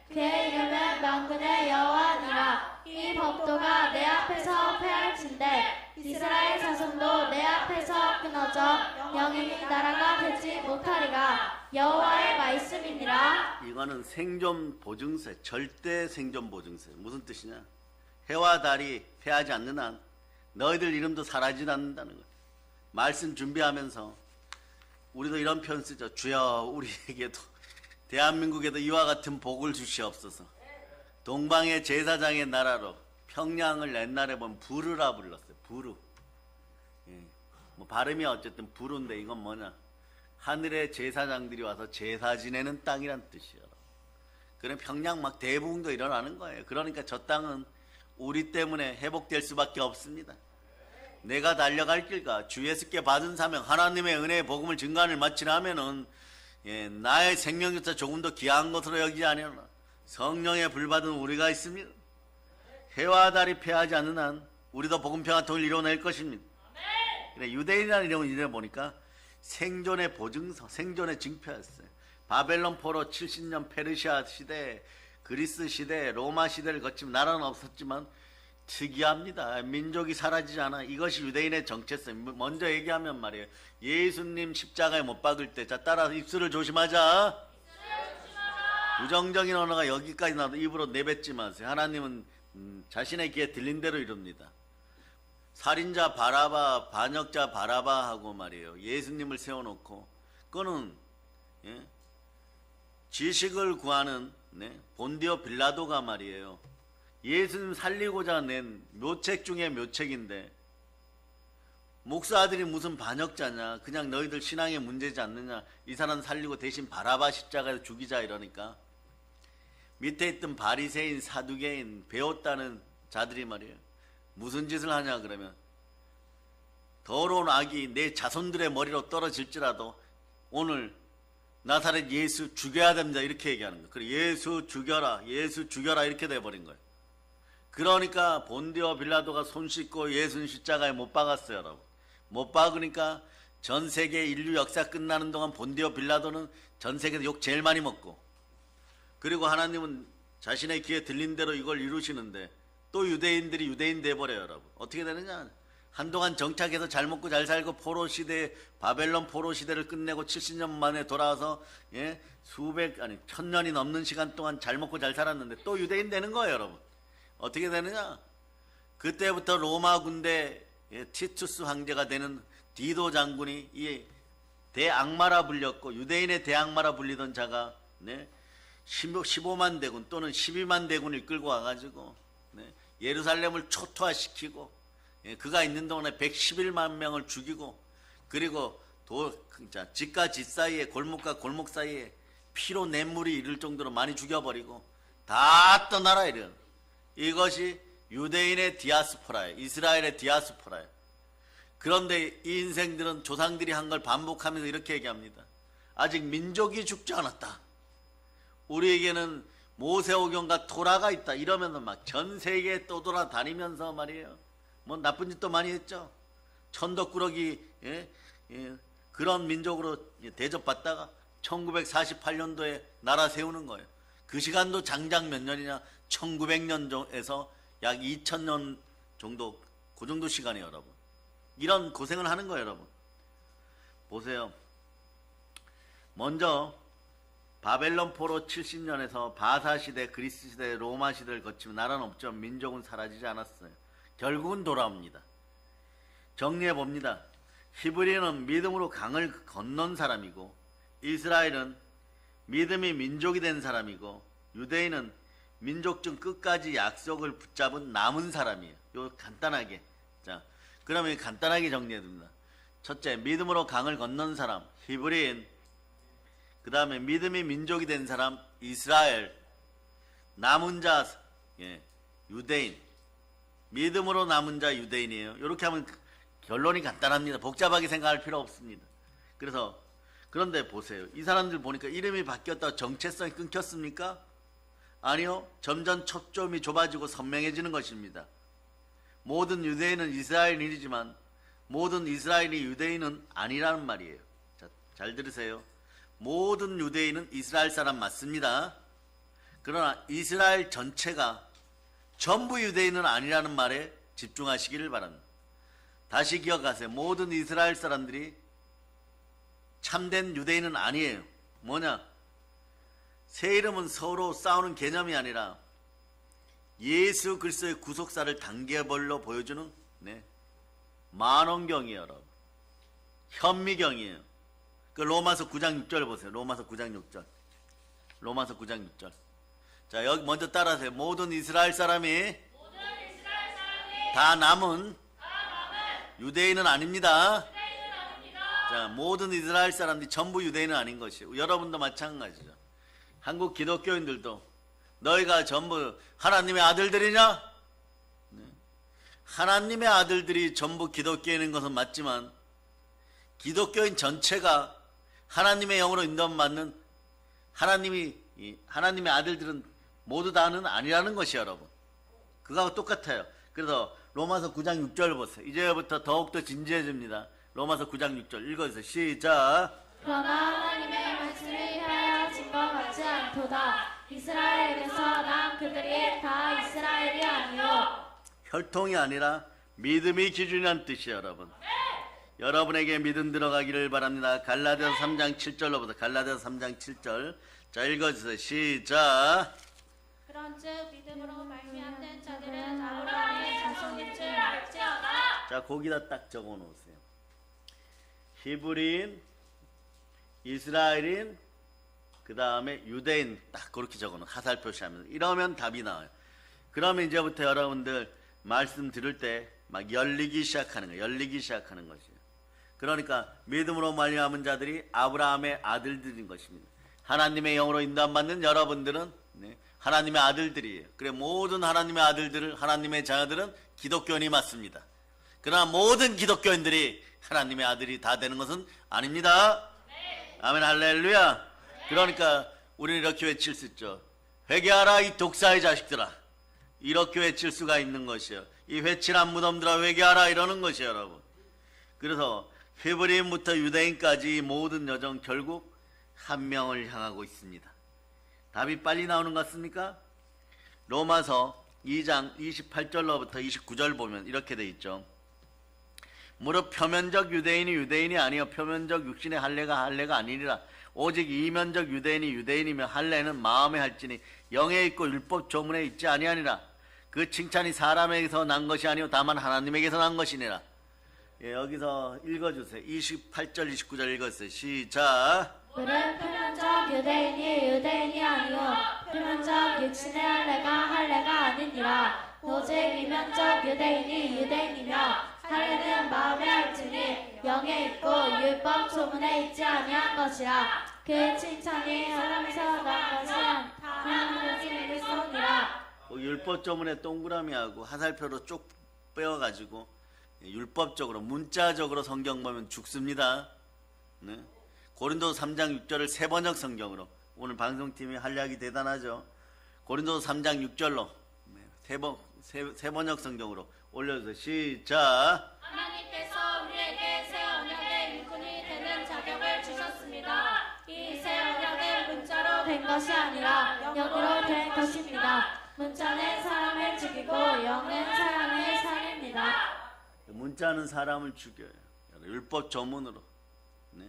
그의 이름은 만군의 여호와니라. 이 법도가 내 앞에서 폐할진대 이스라엘 자손도 내 앞에서 끊어져 영원히 나라가 되지 못하리라. 여호와의 말씀이니라. 이거는 생존 보증서, 절대 생존 보증서. 무슨 뜻이냐? 해와 달이 패하지 않는 한 너희들 이름도 사라지지 않는다는 거예요. 말씀 준비하면서 우리도 이런 표현 쓰죠. 주여 우리에게도 대한민국에도 이와 같은 복을 주시옵소서. 동방의 제사장의 나라로 평양을 옛날에 보면 부르라 불렀어요. 부르. 예. 뭐 발음이 어쨌든 부르인데 이건 뭐냐? 하늘의 제사장들이 와서 제사 지내는 땅이란 뜻이에요. 그래 평양 막 대부흥도 일어나는 거예요. 그러니까 저 땅은 우리 때문에 회복될 수밖에 없습니다. 내가 달려갈 길과 주 예수께 받은 사명, 하나님의 은혜의 복음을 증거하는 일 마치라면은 나의 생명조차 조금 더 귀한 것으로 여기지 아니하나. 성령의 불받은 우리가 있습니다. 해와 달이 패하지 않는 한 우리도 복음 평화통을 이뤄낼 것입니다. 그래, 유대인이라는 이름을 이래 보니까 생존의 보증서, 생존의 징표였어요. 바벨론 포로 70년 페르시아 시대, 그리스 시대, 로마 시대를 거치면 나라는 없었지만 특이합니다. 민족이 사라지지 않아. 이것이 유대인의 정체성. 먼저 얘기하면 말이에요. 예수님 십자가에 못 박을 때, 자 따라서 입술을 조심하자. 부정적인 언어가 여기까지 나도 입으로 내뱉지 마세요. 하나님은 자신의 귀에 들린 대로 이룹니다. 살인자 바라바, 반역자 바라바하고 말이에요. 예수님을 세워놓고 그거는 지식을 구하는 본디오 빌라도가 말이에요. 예수님 살리고자 낸 묘책 중에 묘책인데 목사들이 무슨 반역자냐, 그냥 너희들 신앙에 문제지 않느냐, 이 사람 살리고 대신 바라바 십자가에서 죽이자 이러니까 밑에 있던 바리새인, 사두개인, 배웠다는 자들이 말이에요. 무슨 짓을 하냐 그러면 더러운 악이 내 자손들의 머리로 떨어질지라도 오늘 나사렛 예수 죽여야 됩니다 이렇게 얘기하는 거예요. 그래 예수 죽여라, 예수 죽여라 이렇게 돼버린 거예요. 그러니까 본디오 빌라도가 손 씻고 예수는 십자가에 못 박았어요. 여러분 못 박으니까 전 세계 인류 역사 끝나는 동안 본디오 빌라도는 전 세계에서 욕 제일 많이 먹고, 그리고 하나님은 자신의 귀에 들린 대로 이걸 이루시는데 또 유대인들이 유대인 돼버려요. 여러분 어떻게 되느냐, 한동안 정착해서 잘 먹고 잘 살고 포로 시대, 바벨론 포로 시대를 끝내고 70년 만에 돌아와서 수백 아니 1000년이 넘는 시간 동안 잘 먹고 잘 살았는데 또 유대인 되는 거예요, 여러분. 어떻게 되느냐? 그때부터 로마 군대 티투스 황제가 되는 디도 장군이 이 대악마라 불렸고 유대인의 대악마라 불리던 자가 15만 대군 또는 12만 대군을 끌고 와가지고 예루살렘을 초토화시키고 그가 있는 동안에 111만 명을 죽이고 그리고 집과 집 사이에 골목과 골목 사이에 피로 냇물이 이를 정도로 많이 죽여버리고 다 떠나라 이래요. 이것이 유대인의 디아스포라예요. 이스라엘의 디아스포라예요. 그런데 이 인생들은 조상들이 한 걸 반복하면서 이렇게 얘기합니다. 아직 민족이 죽지 않았다. 우리에게는 모세오경과 토라가 있다. 이러면서 막 전 세계에 떠돌아다니면서 말이에요. 뭐 나쁜 짓도 많이 했죠. 천덕꾸러기 그런 민족으로 대접받다가 1948년도에 나라 세우는 거예요. 그 시간도 장작 몇 년이냐? 1900년에서 약 2000년 정도, 그 정도 시간이에요, 여러분. 이런 고생을 하는 거예요, 여러분. 보세요. 먼저 바벨론 포로 70년에서 바사 시대, 그리스 시대, 로마 시대를 거치면 나라는 없죠. 민족은 사라지지 않았어요. 결국은 돌아옵니다. 정리해 봅니다. 히브리는 믿음으로 강을 건넌 사람이고, 이스라엘은 믿음이 민족이 된 사람이고, 유대인은 민족중 끝까지 약속을 붙잡은 남은 사람이에요. 요 간단하게. 자, 그러면 간단하게 정리해 둡니다. 첫째, 믿음으로 강을 건넌 사람, 히브리인. 그 다음에 믿음이 민족이 된 사람, 이스라엘. 남은 자, 유대인. 믿음으로 남은 자 유대인이에요. 이렇게 하면 결론이 간단합니다. 복잡하게 생각할 필요 없습니다. 그런데 보세요. 이 사람들 보니까 이름이 바뀌었다고 정체성이 끊겼습니까? 아니요. 점점 초점이 좁아지고 선명해지는 것입니다. 모든 유대인은 이스라엘인이지만 모든 이스라엘이 유대인은 아니라는 말이에요. 자, 잘 들으세요. 모든 유대인은 이스라엘 사람 맞습니다. 그러나 이스라엘 전체가 전부 유대인은 아니라는 말에 집중하시기를 바랍니다. 다시 기억하세요. 모든 이스라엘 사람들이 참된 유대인은 아니에요. 뭐냐? 새 이름은 서로 싸우는 개념이 아니라 예수 그리스도의 구속사를 단계별로 보여주는 만원경이에요, 여러분. 현미경이에요. 그 로마서 9장 6절 보세요. 로마서 9장 6절. 로마서 9장 6절. 자, 여기 먼저 따라하세요. 모든 이스라엘 사람이 다 남은 유대인은 아닙니다. 자, 모든 이스라엘 사람들이 전부 유대인은 아닌 것이에요. 여러분도 마찬가지죠. 한국 기독교인들도 너희가 전부 하나님의 아들들이냐? 하나님의 아들들이 전부 기독교인인 것은 맞지만 기독교인 전체가 하나님의 영으로 인도받는 하나님의 아들들은 모두 다는 아니라는 것이에요, 여러분. 그거하고 똑같아요. 그래서 로마서 9장 6절 보세요. 이제부터 더욱더 진지해집니다. 로마서 9장 6절 읽어주세요. 시작. 그러나 하나님의 말씀이 하여진 것 같지 않도다. 이스라엘에게서 난 그들이 다 이스라엘이 아니요. 혈통이 아니라 믿음이 기준이란 뜻이에요, 여러분. 여러분에게 믿음 들어가기를 바랍니다. 갈라디아서 3장 7절로부터 갈라디아서 3장 7절. 자, 읽어주세요. 시작. 그런즉 믿음으로 말미암는 자들은 아브라함의 자손인 줄 알지어다. 자, 거기다 딱 적어 놓으세요. 히브리인, 이스라엘인, 그 다음에 유대인 딱 그렇게 적어 놓은 하살 표시하면서 이러면 답이 나와요. 그러면 이제부터 여러분들 말씀 들을 때 막 열리기 시작하는 것이에요. 그러니까 믿음으로 말미암은 자들이 아브라함의 아들들인 것입니다. 하나님의 영으로 인도받는 여러분들은 하나님의 아들들이에요. 그래, 모든 하나님의 아들들을, 하나님의 자녀들은 기독교인이 맞습니다. 그러나 모든 기독교인들이 하나님의 아들이 다 되는 것은 아닙니다. 아멘, 할렐루야. 그러니까 우리는 이렇게 외칠 수 있죠. 회개하라 이 독사의 자식들아. 이렇게 외칠 수가 있는 것이에요. 이 회칠한 무덤들아 회개하라 이러는 것이에요, 여러분. 그래서 히브리인부터 유대인까지 모든 여정 결국 한 명을 향하고 있습니다. 답이 빨리 나오는 것 같습니까? 로마서 2장 28절로부터 29절 보면 이렇게 돼 있죠. 무릇 표면적 유대인이 유대인이 아니요 표면적 육신의 할례가 할례가 아니니라. 오직 이면적 유대인이 유대인이며 할례는 마음에 할지니 영에 있고 율법 조문에 있지 아니하니라. 그 칭찬이 사람에게서 난 것이 아니요 다만 하나님에게서 난 것이니라. 예, 여기서 읽어주세요. 28절 29절 읽었어요. 시작. 무릇 표면적 유대인이 유대인이 아니요 표면적 육신의 할례가 할례가 아니니라. 오직 이면적 유대인이 유대인이며 할례는 마음에 할지니 영에 있고 율법 조문에 있지 아니한 것이라. 그 칭찬이 사람에서 난 것이 하나님의 손이라. 율법 조문에 동그라미하고 화살표로 쭉 빼어가지고 율법적으로 문자적으로 성경 보면 죽습니다. 네. 고린도서 3장 6절을 세번역 성경으로, 오늘 방송팀이 한량이 대단하죠. 고린도서 3장 6절로 세번역 성경으로 올려주세요. 시작. 하나님께서 우리에게 새 언약의 일꾼이 되는 자격을 주셨습니다. 이 새 언약은 문자로 된 것이 아니라 영으로 된 것입니다. 문자는 사람을 죽이고 영은 사람을 살립니다. 문자는 사람을 죽여요. 율법 조문으로. 네.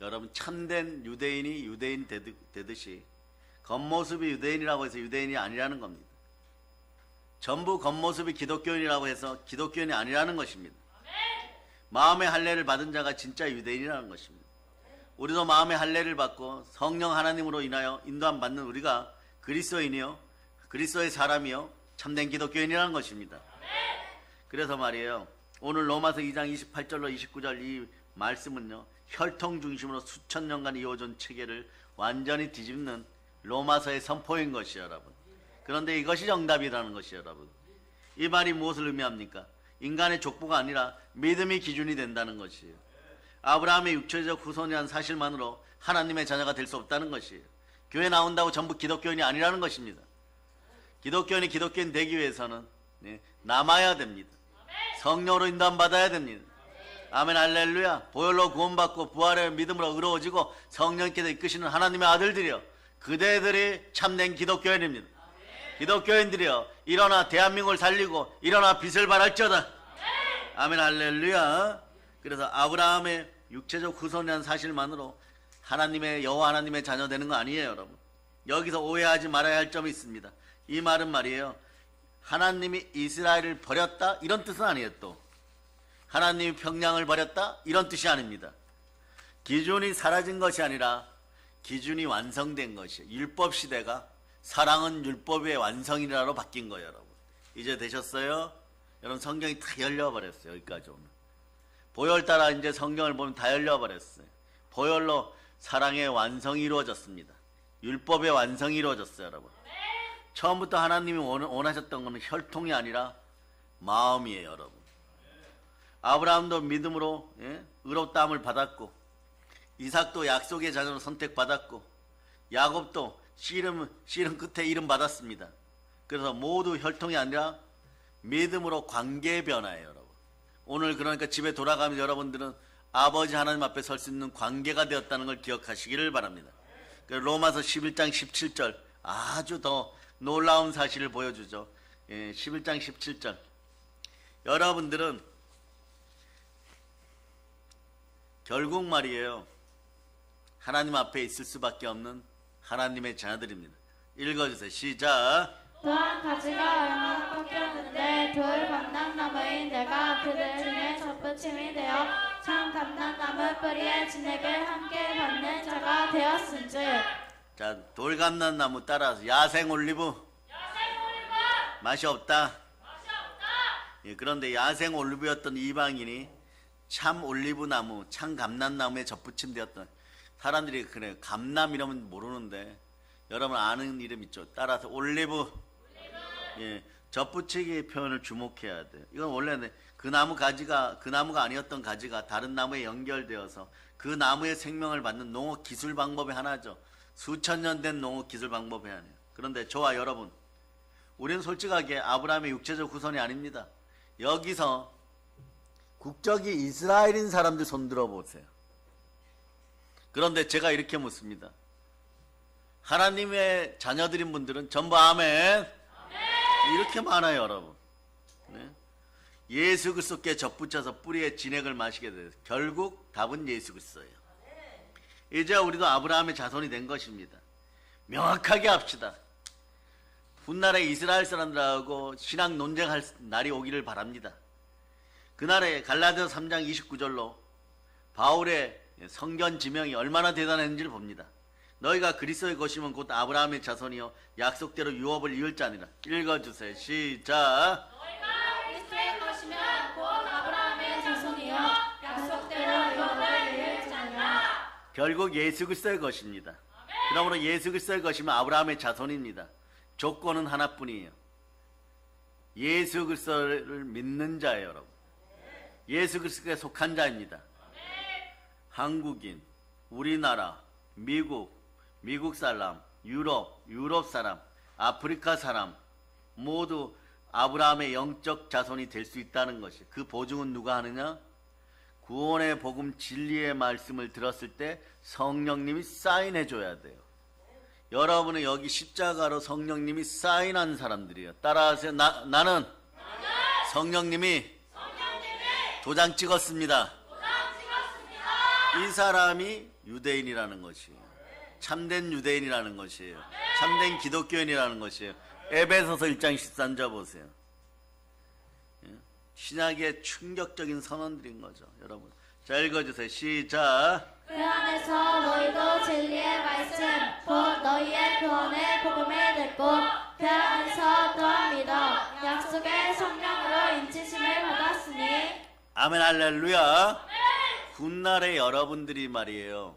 여러분 참된 유대인이 유대인 되듯이 겉모습이 유대인이라고 해서 유대인이 아니라는 겁니다. 전부 겉모습이 기독교인이라고 해서 기독교인이 아니라는 것입니다. 마음의 할례를 받은 자가 진짜 유대인이라는 것입니다. 우리도 마음의 할례를 받고 성령 하나님으로 인하여 인도함 받는 우리가 그리스도인이요 그리스도의 사람이요 참된 기독교인이라는 것입니다. 그래서 말이에요, 오늘 로마서 2장 28절로 29절 이 말씀은요, 혈통 중심으로 수천 년간 이어진 체계를 완전히 뒤집는 로마서의 선포인 것이에요, 여러분. 그런데 이것이 정답이라는 것이에요, 여러분. 이 말이 무엇을 의미합니까? 인간의 족보가 아니라 믿음이 기준이 된다는 것이에요. 아브라함의 육체적 후손이라는 사실만으로 하나님의 자녀가 될 수 없다는 것이에요. 교회 나온다고 전부 기독교인이 아니라는 것입니다. 기독교인이 기독교인 되기 위해서는 남아야 됩니다. 성령으로 인도함 받아야 됩니다. 아멘 할렐루야. 보혈로 구원받고 부활의 믿음으로 의로워지고 성령께서 이끄시는 하나님의 아들들이여, 그대들이 참된 기독교인입니다. 기독교인들이여, 일어나 대한민국을 살리고 일어나 빛을 발할지어다. 아멘 할렐루야. 그래서 아브라함의 육체적 후손이라는 사실만으로 하나님의 여호와 하나님의 자녀 되는 거 아니에요, 여러분. 여기서 오해하지 말아야 할 점이 있습니다. 이 말은 말이에요, 하나님이 이스라엘을 버렸다 이런 뜻은 아니에요. 또 하나님이 평양을 버렸다 이런 뜻이 아닙니다. 기준이 사라진 것이 아니라 기준이 완성된 것이에요. 율법 시대가 사랑은 율법의 완성이라로 바뀐 거예요, 여러분. 이제 되셨어요? 여러분 성경이 다 열려버렸어요. 여기까지 오면 보혈 따라 이제 성경을 보면 다 열려버렸어요. 보혈로 사랑의 완성이 이루어졌습니다. 율법의 완성이 이루어졌어요, 여러분. 처음부터 하나님이 원하셨던 것은 혈통이 아니라 마음이에요, 여러분. 아브라함도 믿음으로 의롭다함을 받았고, 이삭도 약속의 자녀로 선택받았고, 야곱도 씨름 끝에 이름 받았습니다. 그래서 모두 혈통이 아니라 믿음으로 관계의 변화예요, 여러분. 오늘 그러니까 집에 돌아가면 여러분들은 아버지 하나님 앞에 설 수 있는 관계가 되었다는 걸 기억하시기를 바랍니다. 로마서 11장 17절 아주 더 놀라운 사실을 보여주죠. 11장 17절. 여러분들은 결국 말이에요, 하나님 앞에 있을 수밖에 없는 하나님의 자녀들입니다. 읽어주세요. 시작. 또한 가지가 얼마나 꺾였는데 돌 감람나무인 내가 그들 중에 접붙임이 되어 참 감람나무 뿌리에 진액을 함께 받는 자가 되었은즉. 자, 돌감람나무 따라서 야생 올리브 맛이 없다. 예, 그런데 야생 올리브였던 이방인이 참 올리브나무, 참 감람나무에 접붙임되었던 사람들이 그래요. 감람 이러면 모르는데 여러분 아는 이름 있죠. 따라서 올리브. 예, 접붙이기 표현을 주목해야 돼요. 이건 원래 그 나무 가지가 그 나무가 아니었던 가지가 다른 나무에 연결되어서 그 나무의 생명을 받는 농업 기술 방법의 하나죠. 수천 년 된 농업 기술 방법의 하나예요. 그런데 저와 여러분, 우리는 솔직하게 아브라함의 육체적 후손이 아닙니다. 여기서 국적이 이스라엘인 사람들 손 들어보세요. 그런데 제가 이렇게 묻습니다. 하나님의 자녀들인 분들은 전부 아멘. 이렇게 많아요, 여러분. 네? 예수 그리스도께 접붙여서 뿌리의 진액을 마시게 돼요. 결국 답은 예수 그리스도예요. 이제 우리도 아브라함의 자손이 된 것입니다. 명확하게 합시다. 훗날에 이스라엘 사람들하고 신앙 논쟁할 날이 오기를 바랍니다. 그날에 갈라디아서 3장 29절로 바울의 성견 지명이 얼마나 대단했는지를 봅니다. 너희가 그리스도의 것이면 곧 아브라함의 자손이요 약속대로 유업을 이을 자니라. 읽어주세요. 시작. 너희가 그리스도의 것이면 곧 아브라함의 자손이요 약속대로 유업을 이을 자니라. 결국 예수 그리스도의 것입니다. 그러므로 예수 그리스도의 것이면 아브라함의 자손입니다. 조건은 하나뿐이에요. 예수 그리스도를 믿는 자예요, 여러분. 예수 그리스도에 속한 자입니다. 한국인, 우리나라, 미국 사람, 유럽 사람, 아프리카 사람 모두 아브라함의 영적 자손이 될 수 있다는 것이, 그 보증은 누가 하느냐? 구원의 복음 진리의 말씀을 들었을 때 성령님이 사인해 줘야 돼요. 여러분은 여기 십자가로 성령님이 사인한 사람들이에요. 따라하세요. 나는 성령님이 도장 찍었습니다. 이 사람이 유대인이라는 것이에요. 참된 유대인이라는 것이에요. 참된 기독교인이라는 것이에요. 에베소서 1장 13절 보세요. 신약의 충격적인 선언들인 거죠, 여러분. 자, 읽어주세요. 시작. 그 안에서 너희도 진리의 말씀 곧 너희의 구원의 복음을 듣고 그 안에서 또한 믿어 약속의 성령으로 인치심을 받았으니. 아멘 할렐루야. 훗날에 여러분들이 말이에요,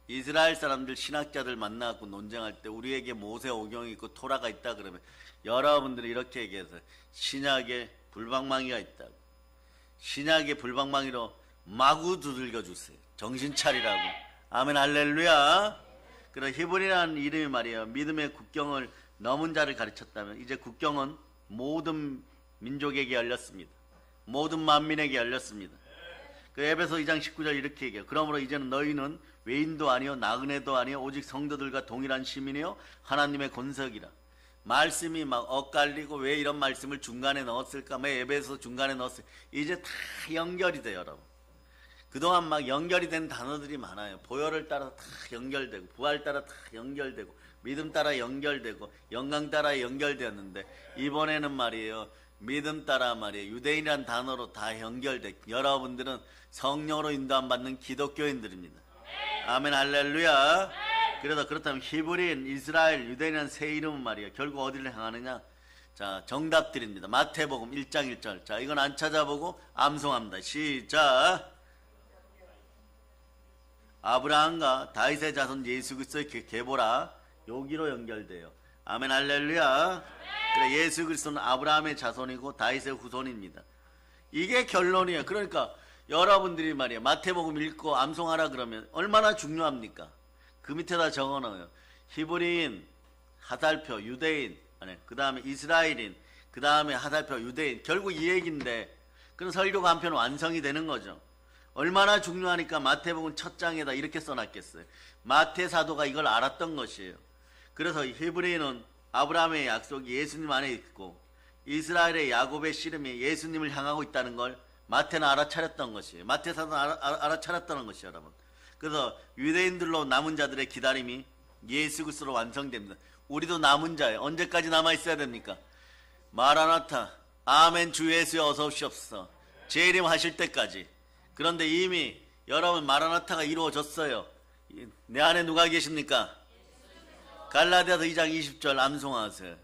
이스라엘 사람들 신학자들 만나고 논쟁할 때 우리에게 모세 오경이 있고 토라가 있다 그러면 여러분들이 이렇게 얘기해서 신약에 불방망이가 있다고, 신약의 불방망이로 마구 두들겨 주세요. 정신 차리라고. 아멘 할렐루야. 그럼 히브리라는 이름이 말이에요, 믿음의 국경을 넘은 자를 가르쳤다면 이제 국경은 모든 민족에게 열렸습니다. 모든 만민에게 열렸습니다. 그 에베소 2장 19절 이렇게 얘기해요. 그러므로 이제는 너희는 외인도 아니요 나그네도 아니요 오직 성도들과 동일한 시민이요 하나님의 권석이라. 말씀이 막 엇갈리고 왜 이런 말씀을 중간에 넣었을까? 왜 에베소 중간에 넣었을까? 이제 다 연결이 돼요, 여러분. 그동안 막 연결이 된 단어들이 많아요. 보혈을 따라 다 연결되고, 부활 따라 다 연결되고, 믿음 따라 연결되고, 영광 따라 연결되었는데 이번에는 말이에요, 믿음 따라 말이에요, 유대인이란 단어로 다 연결돼. 여러분들은 성령으로 인도함 받는 기독교인들입니다. 아멘 할렐루야. 그래서 그렇다면 히브리인, 이스라엘, 유대인이라는 새 이름은 말이에요, 결국 어디를 향하느냐? 자, 정답 드립니다. 마태복음 1장 1절. 자, 이건 안 찾아보고 암송합니다. 시작. 아브라함과 다윗의 자손 예수 그리스도의 계보라. 여기로 연결돼요. 아멘 할렐루야. 그래, 예수 그리스도는 아브라함의 자손이고 다윗의 후손입니다. 이게 결론이에요. 그러니까 여러분들이 말이에요, 마태복음 읽고 암송하라 그러면 얼마나 중요합니까? 그 밑에다 적어놓어요. 히브리인, 하살표, 유대인, 그 다음에 이스라엘인, 그 다음에 하살표, 유대인. 결국 이 얘기인데, 그런 설교가 한편 완성이 되는 거죠. 얼마나 중요하니까 마태복음 첫 장에다 이렇게 써놨겠어요. 마태 사도가 이걸 알았던 것이에요. 그래서 히브리인은 아브라함의 약속이 예수님 안에 있고, 이스라엘의 야곱의 씨름이 예수님을 향하고 있다는 걸 마태는 알아차렸던 것이에요. 마태 사도는 알아차렸다는 것이에요, 여러분. 그래서 유대인들로 남은 자들의 기다림이 예수 그리스도로 완성됩니다. 우리도 남은 자예요. 언제까지 남아 있어야 됩니까? 마라나타, 아멘 주 예수여 어서 오시옵소서, 재림 하실 때까지. 그런데 이미 여러분 마라나타가 이루어졌어요. 내 안에 누가 계십니까? 갈라디아서 2장 20절 암송하세요.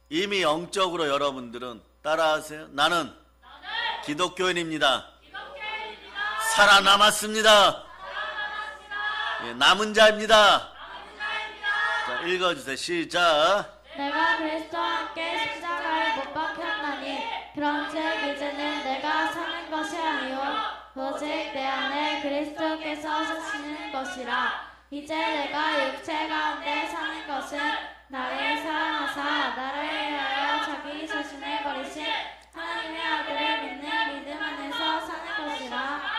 이미 영적으로 여러분들은 따라하세요. 나는 기독교인입니다. 살아남았습니다. 예, 남은 자입니다. 자, 읽어주세요. 시작. 내가 그리스도와 함께 십자가에 못 박혔나니 그런즉 이제는 내가 사는 것이 아니요 오직 내 안에 그리스도께서 사시는 것이라. 이제 내가 육체 가운데 사는 것은 나를 사랑하사 나를 위하여 자기 자신을 버리신 하나님의 아들을 믿는 믿음 안에서 사는 것이라.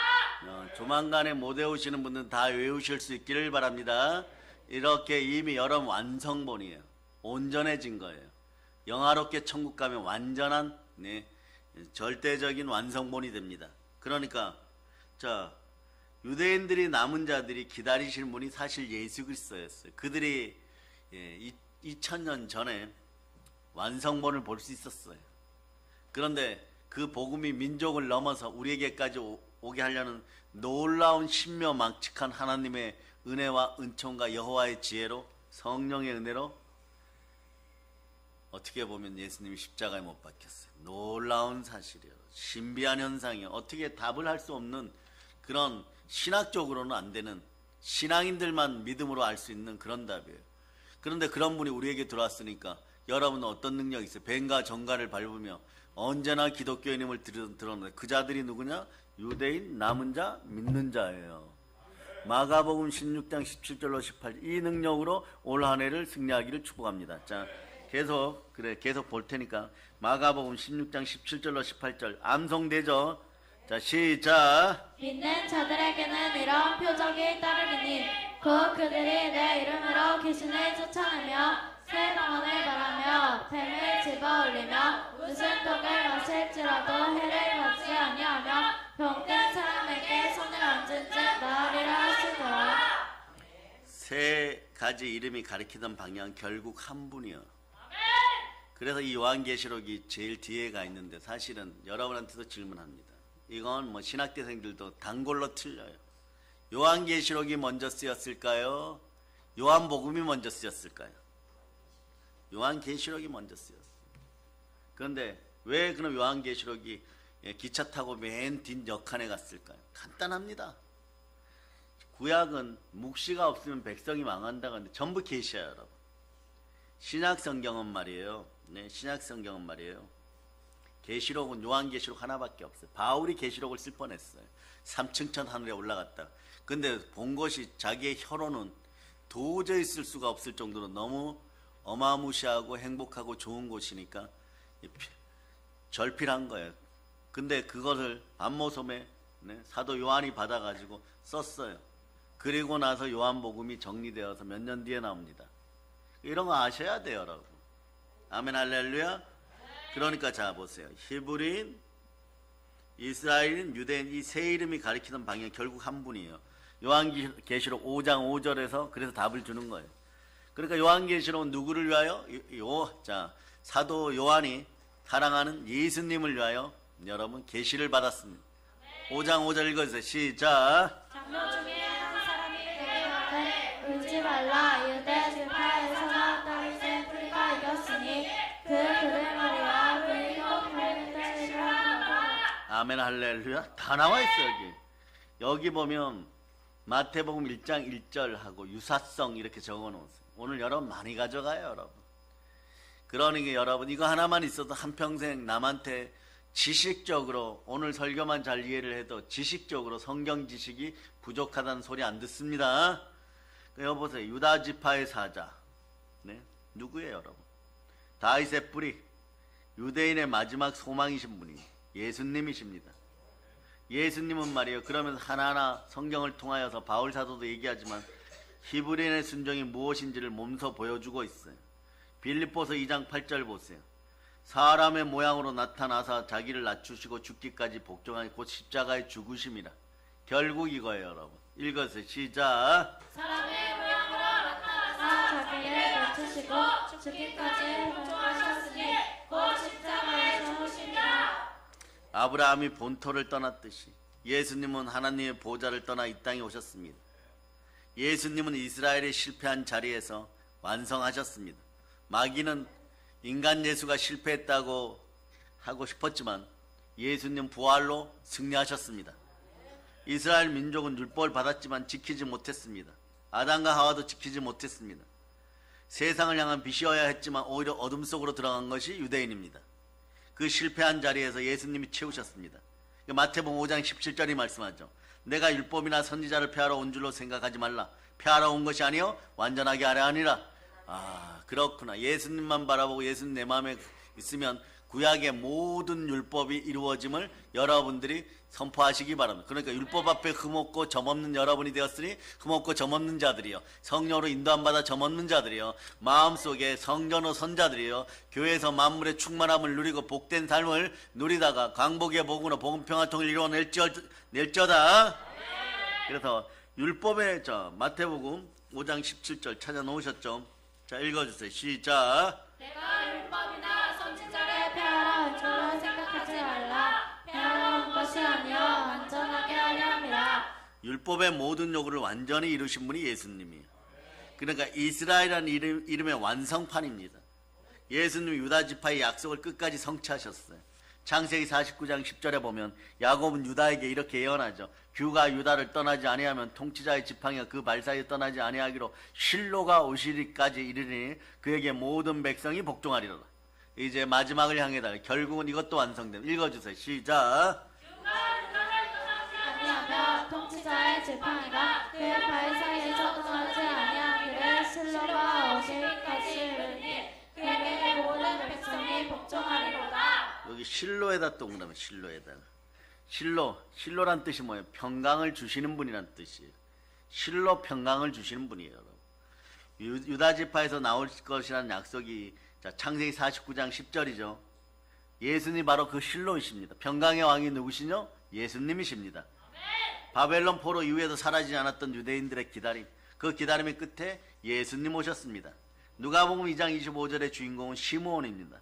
조만간에 못 외우시는 분들은 다 외우실 수 있기를 바랍니다. 이렇게 이미 여러분 완성본이에요. 온전해진 거예요. 영화롭게 천국 가면 완전한 절대적인 완성본이 됩니다. 그러니까 자, 유대인들이 남은 자들이 기다리실 분이 사실 예수 그리스도였어요. 그들이 2000년 전에 완성본을 볼 수 있었어요. 그런데 그 복음이 민족을 넘어서 우리에게까지 오게 하려는 놀라운 신묘망측한 하나님의 은혜와 은총과 여호와의 지혜로, 성령의 은혜로 어떻게 보면 예수님이 십자가에 못 박혔어요. 놀라운 사실이에요. 신비한 현상이에요. 어떻게 답을 할 수 없는 그런, 신학적으로는 안 되는, 신앙인들만 믿음으로 알 수 있는 그런 답이에요. 그런데 그런 분이 우리에게 들어왔으니까 여러분은 어떤 능력이 있어요? 뱀과 정갈을 밟으며 언제나 기독교인임을 드러내. 그 자들이 누구냐? 유대인, 남은 자, 믿는 자예요. 마가복음 16장 17절로 18절, 이 능력으로 올 한 해를 승리하기를 축복합니다. 자, 계속 볼 테니까 마가복음 16장 17절로 18절 암송되죠. 자, 시작. 믿는 자들에게는 이런 표적이 따르리니 곧 그들이 내 이름으로 귀신을 쫓아내며 새 방언을 말하며 뱀을 집어 올리며 무슨 독을 마실지라도 해를 받지 아니하며 병든 사람에게 손을 얹은 즉 나으리라 하시더라. 세 가지 이름이 가리키던 방향 결국 한 분이요. 그래서 이 요한계시록이 제일 뒤에 가 있는데 사실은 여러분한테도 질문합니다. 이건 신학대생들도 단골로 틀려요. 요한계시록이 먼저 쓰였을까요? 요한복음이 먼저 쓰였을까요? 요한계시록이 먼저 쓰였어요. 그런데 왜 그럼 요한계시록이 기차 타고 맨 뒷역칸에 갔을까요? 간단합니다. 구약은 묵시가 없으면 백성이 망한다고 하는데 전부 계시야, 여러분. 신약성경은 말이에요. 네, 신약성경은 말이에요. 계시록은 요한계시록 하나밖에 없어요. 바울이 계시록을 쓸 뻔했어요. 3층천 하늘에 올라갔다. 근데 본 것이 자기의 혀로는 도저히 쓸 수가 없을 정도로 너무 어마무시하고 행복하고 좋은 곳이니까 절필한 거예요. 근데 그것을 암모섬에 사도 요한이 받아가지고 썼어요. 그리고 나서 요한복음이 정리되어서 몇 년 뒤에 나옵니다. 이런 거 아셔야 돼요, 여러분. 아멘, 할렐루야. 그러니까 자 보세요. 히브리인, 이스라엘인, 유대인, 이 세 이름이 가리키는 방향 결국 한 분이에요. 요한계시록 5장 5절에서 그래서 답을 주는 거예요. 그러니까 요한계시록은 누구를 위하여? 자, 사도 요한이 사랑하는 예수님을 위하여 여러분 계시를 받았습니다. 5장 5절 읽어주세요. 시작. 장로 중에 한 사람이 내게 말하되 울지 말라. 유대 지파에서나 다윗의 뿌리가 이겼으니 그들을 말이야. 그리고 밝은 때를 하노라. 아멘, 할렐루야. 다 나와 있어 여기 보면 마태복음 1장 1절하고 유사성 이렇게 적어놓았어요. 오늘 여러분 많이 가져가요, 여러분. 그러니까 여러분 이거 하나만 있어도 한평생 남한테 지식적으로, 오늘 설교만 잘 이해를 해도 지식적으로 성경 지식이 부족하다는 소리 안 듣습니다. 여보세요. 유다 지파의 사자, 누구예요, 여러분? 다윗의 뿌리, 유대인의 마지막 소망이신 분이 예수님이십니다. 예수님은 말이에요. 그러면서 하나하나 성경을 통하여서 바울 사도도 얘기하지만 히브리인의 순종이 무엇인지를 몸소 보여주고 있어요. 빌립보서 2장 8절 보세요. 사람의 모양으로 나타나서 자기를 낮추시고 죽기까지 복종하니 곧 십자가의 죽으심이라. 결국 이거예요, 여러분. 읽어서 시작. 사람의 모양으로 나타나서 자기를 낮추시고 죽기까지 복종하셨으니 곧 십자가의 죽으심이라. 아브라함이 본토를 떠났듯이 예수님은 하나님의 보좌를 떠나 이 땅에 오셨습니다. 예수님은 이스라엘의 실패한 자리에서 완성하셨습니다. 마귀는 인간 예수가 실패했다고 하고 싶었지만 예수님 부활로 승리하셨습니다. 이스라엘 민족은 율법을 받았지만 지키지 못했습니다. 아담과 하와도 지키지 못했습니다. 세상을 향한 빛이어야 했지만 오히려 어둠 속으로 들어간 것이 유대인입니다. 그 실패한 자리에서 예수님이 채우셨습니다. 마태복음 5장 17절이 말씀하죠. 내가 율법이나 선지자를 폐하러 온 줄로 생각하지 말라. 폐하러 온 것이 아니요 완전하게 하려 하니라. 아, 그렇구나. 예수님만 바라보고 예수님 내 마음에 있으면 구약의 모든 율법이 이루어짐을 여러분들이 선포하시기 바랍니다. 그러니까 율법 앞에 흠없고 점없는 여러분이 되었으니 흠없고 점없는 자들이요, 성령으로 인도함 받아 점없는 자들이요, 마음속에 성전의 선자들이요, 교회에서 만물의 충만함을 누리고 복된 삶을 누리다가 광복의 복으로 복음 평화통일 이루어낼지어다. 그래서 율법의 마태복음 5장 17절 찾아놓으셨죠? 자, 읽어주세요. 시작. 내가 율법이나 선지자를 폐하라 줄로 생각하지 말라. 폐하러 것이 아니여 완전하게 하려 함이라. 율법의 모든 요구를 완전히 이루신 분이 예수님이에요. 그러니까 이스라엘이라는 이름의 완성판입니다. 예수님이 유다지파의 약속을 끝까지 성취하셨어요. 창세기 49장 10절에 보면 야곱은 유다에게 이렇게 예언하죠. 규가 유다를 떠나지 아니하면 통치자의 지팡이가 그 발 사이에 떠나지 아니하기로 실로가 오시리까지 이르니 그에게 모든 백성이 복종하리로다. 이제 마지막을 향해다. 결국은 이것도 완성됩니다. 읽어주세요. 시작. 아니하며 통치자의 지팡이가 그의 발 사이에서 떠나지 아니하기를 실로가 오실까지 이르니 그에게 모든 백성이 복종하리로다. 여기 실로에다 동그라미 실로에다가 실로란 뜻이 뭐예요? 평강을 주시는 분이란 뜻이에요. 실로 평강을 주시는 분이에요. 여러분. 유다지파에서 나올 것이라는 약속이 창세기 49장 10절이죠. 예수님이 바로 그 실로이십니다. 평강의 왕이 누구시뇨? 예수님이십니다. 바벨론 포로 이후에도 사라지지 않았던 유대인들의 기다림, 그 기다림의 끝에 예수님 오셨습니다. 누가복음 2장 25절의 주인공은 시므온입니다.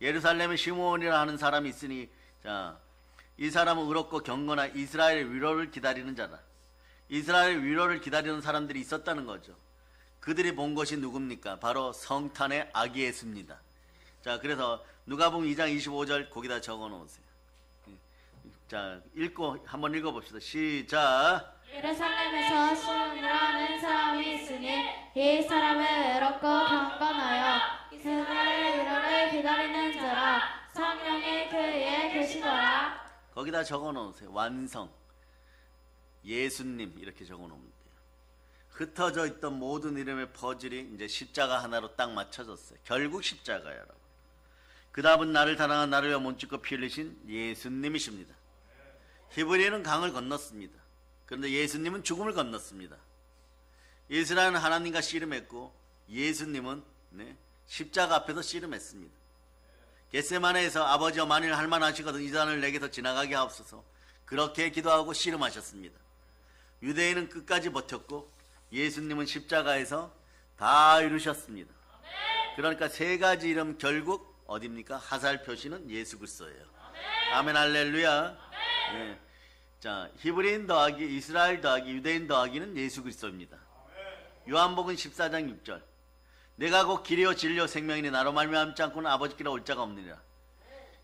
예루살렘에 시므온이라 하는 사람이 있으니 이 사람은 의롭고 경건한 이스라엘의 위로를 기다리는 자다. 이스라엘의 위로를 기다리는 사람들이 있었다는 거죠. 그들이 본 것이 누굽니까? 바로 성탄의 아기 예수입니다. 자, 그래서 누가복음 2장 25절 거기다 적어 놓으세요. 자, 한번 읽어봅시다. 시작. 예루살렘에서 시므온이라는 사람이 있으니 이 사람은 외롭고 경건하여 이스라엘의 위로를 기다리는 자라. 성령이 그 위에 계시더라. 거기다 적어 놓으세요. 완성. 예수님 이렇게 적어 놓으면 돼요. 흩어져 있던 모든 이름의 퍼즐이 이제 십자가 하나로 딱 맞춰졌어요. 결국 십자가예요, 여러분. 그 다음은 나를 사랑한 나를 위하여 몸짓고 피 흘리신 예수님이십니다. 히브리는 강을 건넜습니다. 그런데 예수님은 죽음을 건넜습니다. 이스라엘은 하나님과 씨름했고 예수님은 십자가 앞에서 씨름했습니다. 겟세마네에서 아버지여 만일 할만하시거든 이 잔을 내게서 지나가게 하옵소서, 그렇게 기도하고 씨름하셨습니다. 유대인은 끝까지 버텼고 예수님은 십자가에서 다 이루셨습니다. 그러니까 세 가지 이름 결국 어디입니까? 하살표시는 예수 그리스도예요. 아멘 할렐루야. 네. 자, 히브리인 더하기 이스라엘 더하기 유대인 더하기는 예수 그리스도입니다. 요한복음 14장 6절. 내가 곧 길이요 진리요 생명이니 나로 말미암지 않고는 아버지께로 올 자가 없느니라.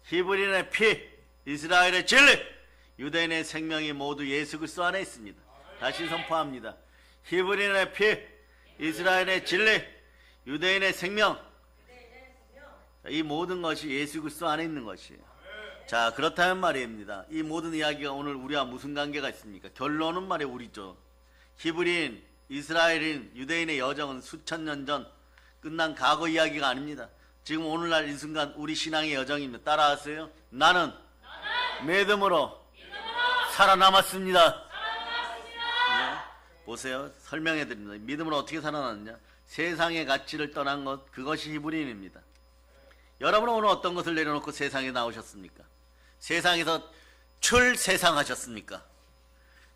히브리인의 피, 이스라엘의 진리, 유대인의 생명이 모두 예수 그리스도 안에 있습니다. 다시 선포합니다. 히브리인의 피, 이스라엘의 진리, 유대인의 생명, 이 모든 것이 예수 그리스도 안에 있는 것이에요. 자, 그렇다면 말입니다. 이 모든 이야기가 오늘 우리와 무슨 관계가 있습니까? 결론은 말이에요, 우리죠. 히브리인, 이스라엘인, 유대인의 여정은 수천 년 전 끝난 과거 이야기가 아닙니다. 지금 오늘날 이 순간 우리 신앙의 여정입니다. 따라하세요. 나는 믿음으로 살아남았습니다. 보세요. 설명해 드립니다. 믿음으로 어떻게 살아났느냐? 세상의 가치를 떠난 것, 그것이 히브리인입니다. 여러분은 오늘 어떤 것을 내려놓고 세상에 나오셨습니까? 세상에서 출세상하셨습니까?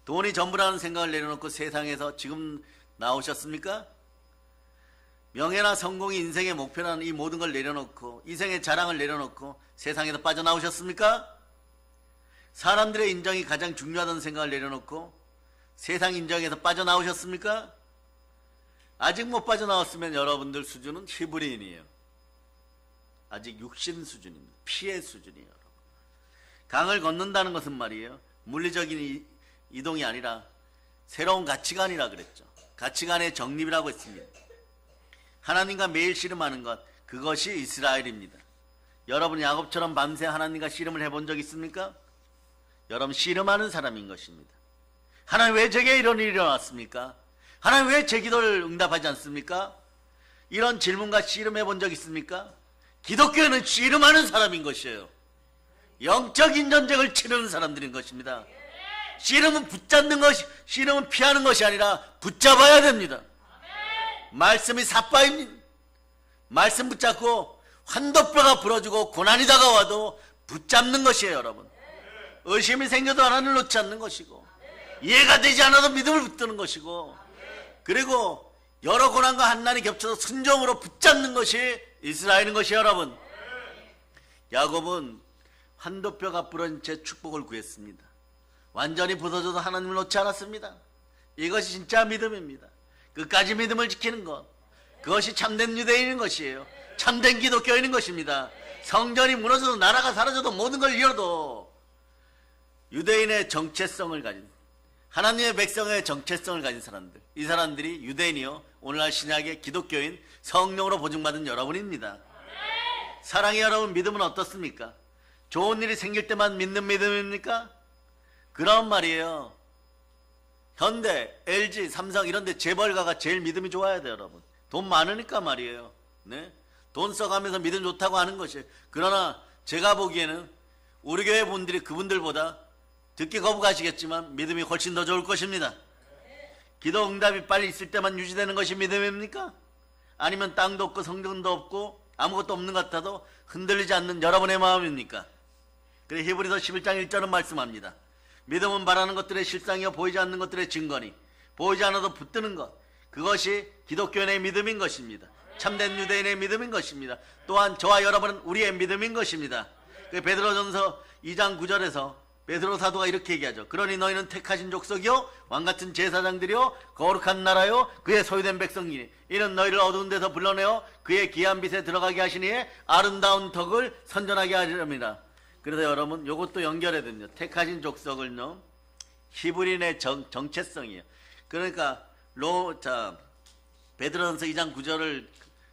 돈이 전부라는 생각을 내려놓고 세상에서 지금 나오셨습니까? 명예나 성공이 인생의 목표라는 이 모든 걸 내려놓고 이생의 자랑을 내려놓고 세상에서 빠져나오셨습니까? 사람들의 인정이 가장 중요하다는 생각을 내려놓고 세상 인정에서 빠져나오셨습니까? 아직 못 빠져나왔으면 여러분들 수준은 히브리인이에요. 아직 육신 수준입니다. 피의 수준이에요. 여러분. 강을 건넌다는 것은 말이에요, 물리적인 이동이 아니라 새로운 가치관이라 그랬죠. 가치관의 정립이라고 했습니다. 하나님과 매일 씨름하는 것, 그것이 이스라엘입니다. 여러분 야곱처럼 밤새 하나님과 씨름을 해본 적 있습니까? 여러분 씨름하는 사람인 것입니다. 하나님 왜 제게 이런 일이 일어났습니까? 하나님 왜 제 기도를 응답하지 않습니까? 이런 질문과 씨름해 본 적 있습니까? 기독교는 씨름하는 사람인 것이에요. 영적인 전쟁을 치르는 사람들인 것입니다. 씨름은 붙잡는 것이, 씨름은 피하는 것이 아니라 붙잡아야 됩니다. 말씀이 삿바입니다. 말씀 붙잡고 환도뼈가 부러지고 고난이 다가와도 붙잡는 것이에요, 여러분. 의심이 생겨도 하나님을 놓지 않는 것이고, 이해가 되지 않아도 믿음을 붙드는 것이고, 그리고 여러 고난과 한난이 겹쳐서 순종으로 붙잡는 것이 이스라엘인 것이에요, 여러분. 야곱은 환도뼈가 부러진 채 축복을 구했습니다. 완전히 부서져도 하나님을 놓지 않았습니다. 이것이 진짜 믿음입니다. 끝까지 믿음을 지키는 것, 그것이 참된 유대인인 것이에요. 참된 기독교인인 것입니다. 성전이 무너져도 나라가 사라져도 모든 걸 잃어도 유대인의 정체성을 가진, 하나님의 백성의 정체성을 가진 사람들, 이 사람들이 유대인이요, 오늘날 신약의 기독교인, 성령으로 보증받은 여러분입니다. 사랑의 여러분, 믿음은 어떻습니까? 좋은 일이 생길 때만 믿는 믿음입니까? 그런 말이에요. 현대, LG, 삼성 이런 데 재벌가가 제일 믿음이 좋아야 돼요, 여러분. 돈 많으니까 말이에요. 네? 돈 써가면서 믿음 좋다고 하는 것이에요. 그러나 제가 보기에는 우리 교회 분들이 그분들보다 듣기 거부가시겠지만 믿음이 훨씬 더 좋을 것입니다. 기도 응답이 빨리 있을 때만 유지되는 것이 믿음입니까? 아니면 땅도 없고 성전도 없고 아무것도 없는 것 같아도 흔들리지 않는 여러분의 마음입니까? 그래 히브리서 11장 1절은 말씀합니다. 믿음은 바라는 것들의 실상이요 보이지 않는 것들의 증거니 보이지 않아도 붙드는 것, 그것이 기독교인의 믿음인 것입니다. 참된 유대인의 믿음인 것입니다. 또한 저와 여러분은 우리의 믿음인 것입니다. 베드로전서 2장 9절에서 베드로 사도가 이렇게 얘기하죠. 그러니 너희는 택하신 족속이요 왕같은 제사장들이요 거룩한 나라요 그의 소유된 백성이니 이는 너희를 어두운 데서 불러내어 그의 귀한 빛에 들어가게 하시니에 아름다운 덕을 선전하게 하리랍니다. 그래서 여러분 요것도 연결해야 됩니다. 택하신 족속을요 히브리인의 정체성이에요. 그러니까 베드로전서 2장 9절을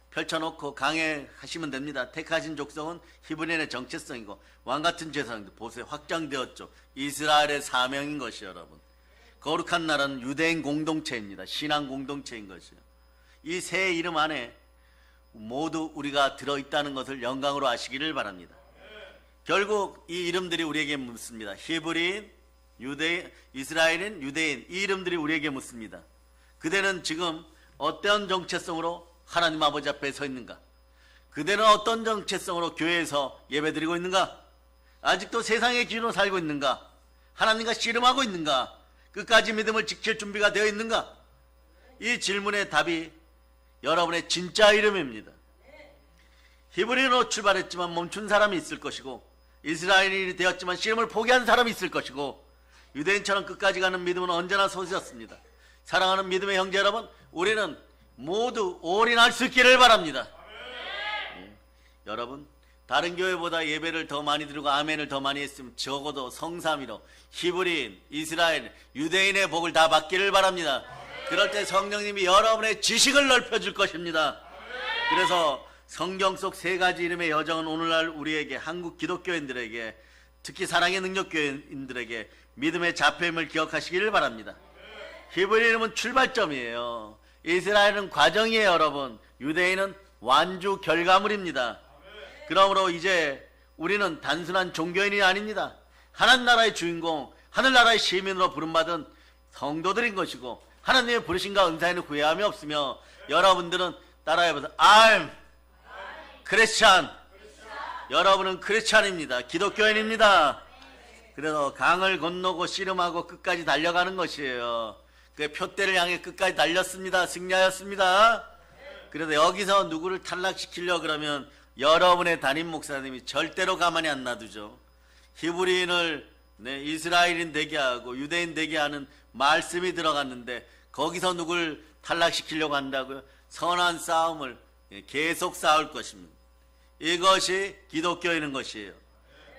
펼쳐놓고 강해하시면 됩니다. 택하신 족속은 히브리인의 정체성이고 왕같은 제사장들, 보세요, 확장되었죠. 이스라엘의 사명인 것이요, 여러분. 거룩한 나라는 유대인 공동체입니다. 신앙 공동체인 것이요. 이 세 이름 안에 모두 우리가 들어있다는 것을 영광으로 아시기를 바랍니다. 결국 이 이름들이 우리에게 묻습니다. 히브리인, 유대인, 이스라엘인, 유대인, 이 이름들이 우리에게 묻습니다. 그대는 지금 어떤 정체성으로 하나님 아버지 앞에 서 있는가? 그대는 어떤 정체성으로 교회에서 예배드리고 있는가? 아직도 세상의 기준으로 살고 있는가? 하나님과 씨름하고 있는가? 끝까지 믿음을 지킬 준비가 되어 있는가? 이 질문의 답이 여러분의 진짜 이름입니다. 히브리인으로 출발했지만 멈춘 사람이 있을 것이고 이스라엘인이 되었지만 씨름을 포기한 사람이 있을 것이고 유대인처럼 끝까지 가는 믿음은 언제나 소수였습니다. 사랑하는 믿음의 형제 여러분, 우리는 모두 올인할 수 있기를 바랍니다. 여러분, 다른 교회보다 예배를 더 많이 드리고 아멘을 더 많이 했으면 적어도 성삼위로 히브리인, 이스라엘, 유대인의 복을 다 받기를 바랍니다. 그럴 때 성령님이 여러분의 지식을 넓혀줄 것입니다. 그래서 성경 속 세 가지 이름의 여정은 오늘날 우리에게, 한국 기독교인들에게, 특히 사랑의 능력교인들에게 믿음의 잡혀임을 기억하시기를 바랍니다. 히브리 이름은 출발점이에요. 이스라엘은 과정이에요, 여러분. 유대인은 완주 결과물입니다. 그러므로 이제 우리는 단순한 종교인이 아닙니다. 하나님 나라의 주인공, 하늘나라의 시민으로 부름받은 성도들인 것이고 하나님의 부르심과 은사에는 후회함이 없으며 여러분들은 따라해보세요. I'm 크리스찬. 여러분은 크리스찬입니다. 기독교인입니다. 그래서 강을 건너고 씨름하고 끝까지 달려가는 것이에요. 그 표대를 향해 끝까지 달렸습니다. 승리하였습니다. 그래서 여기서 누구를 탈락시키려고 그러면 여러분의 담임 목사님이 절대로 가만히 안 놔두죠. 히브리인을 이스라엘인 되게 하고 유대인 되게 하는 말씀이 들어갔는데 거기서 누굴 탈락시키려고 한다고요? 선한 싸움을 계속 싸울 것입니다. 이것이 기독교인인 것이에요.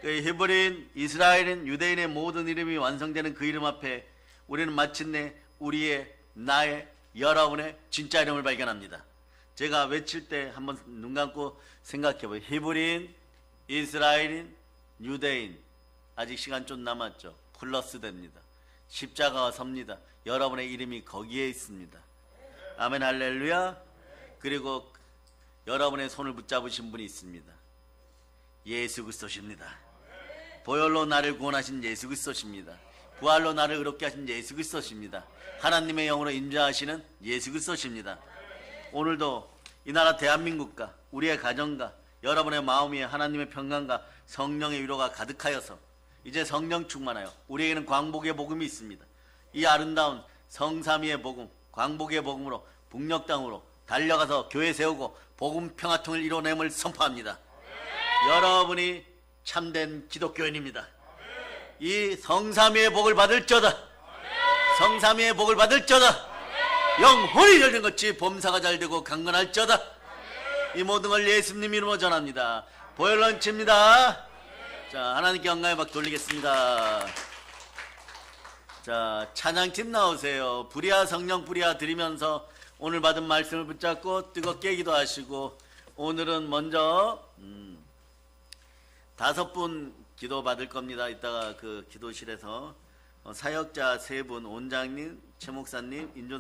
그 히브리인, 이스라엘인, 유대인의 모든 이름이 완성되는 그 이름 앞에 우리는 마침내 우리의, 나의, 여러분의 진짜 이름을 발견합니다. 제가 외칠 때 한번 눈 감고 생각해봐요. 히브리인, 이스라엘인, 유대인. 아직 시간 좀 남았죠. 플러스 됩니다. 십자가가 섭니다. 여러분의 이름이 거기에 있습니다. 아멘 할렐루야. 그리고 여러분의 손을 붙잡으신 분이 있습니다. 예수 그리스도십니다. 보혈로 나를 구원하신 예수 그리스도십니다. 부활로 나를 의롭게 하신 예수 그리스도십니다. 하나님의 영으로 임재하시는 예수 그리스도십니다. 오늘도 이 나라 대한민국과 우리의 가정과 여러분의 마음 위에 하나님의 평강과 성령의 위로가 가득하여서 이제 성령 충만하여 우리에게는 광복의 복음이 있습니다. 이 아름다운 성삼위의 복음, 광복의 복음으로 북녘 땅으로 달려가서 교회 세우고 복음 평화통일 이뤄냄을 선포합니다. 여러분이 참된 기독교인입니다. 이 성삼위의 복을 받을저다. 성삼위의 복을 받을저다. 영혼이 잘된 것이 범사가 잘되고 강건할저다. 이 모든 걸 예수님 이름으로 전합니다. 보혈 넘칩니다. 자, 하나님께 영광의 박 돌리겠습니다. 자, 찬양팀 나오세요. 불이야 성령 불이야 드리면서 오늘 받은 말씀을 붙잡고 뜨겁게 기도하시고, 오늘은 먼저 5분 기도 받을 겁니다. 이따가 그 기도실에서 사역자 3분, 원장님, 최 목사님, 인존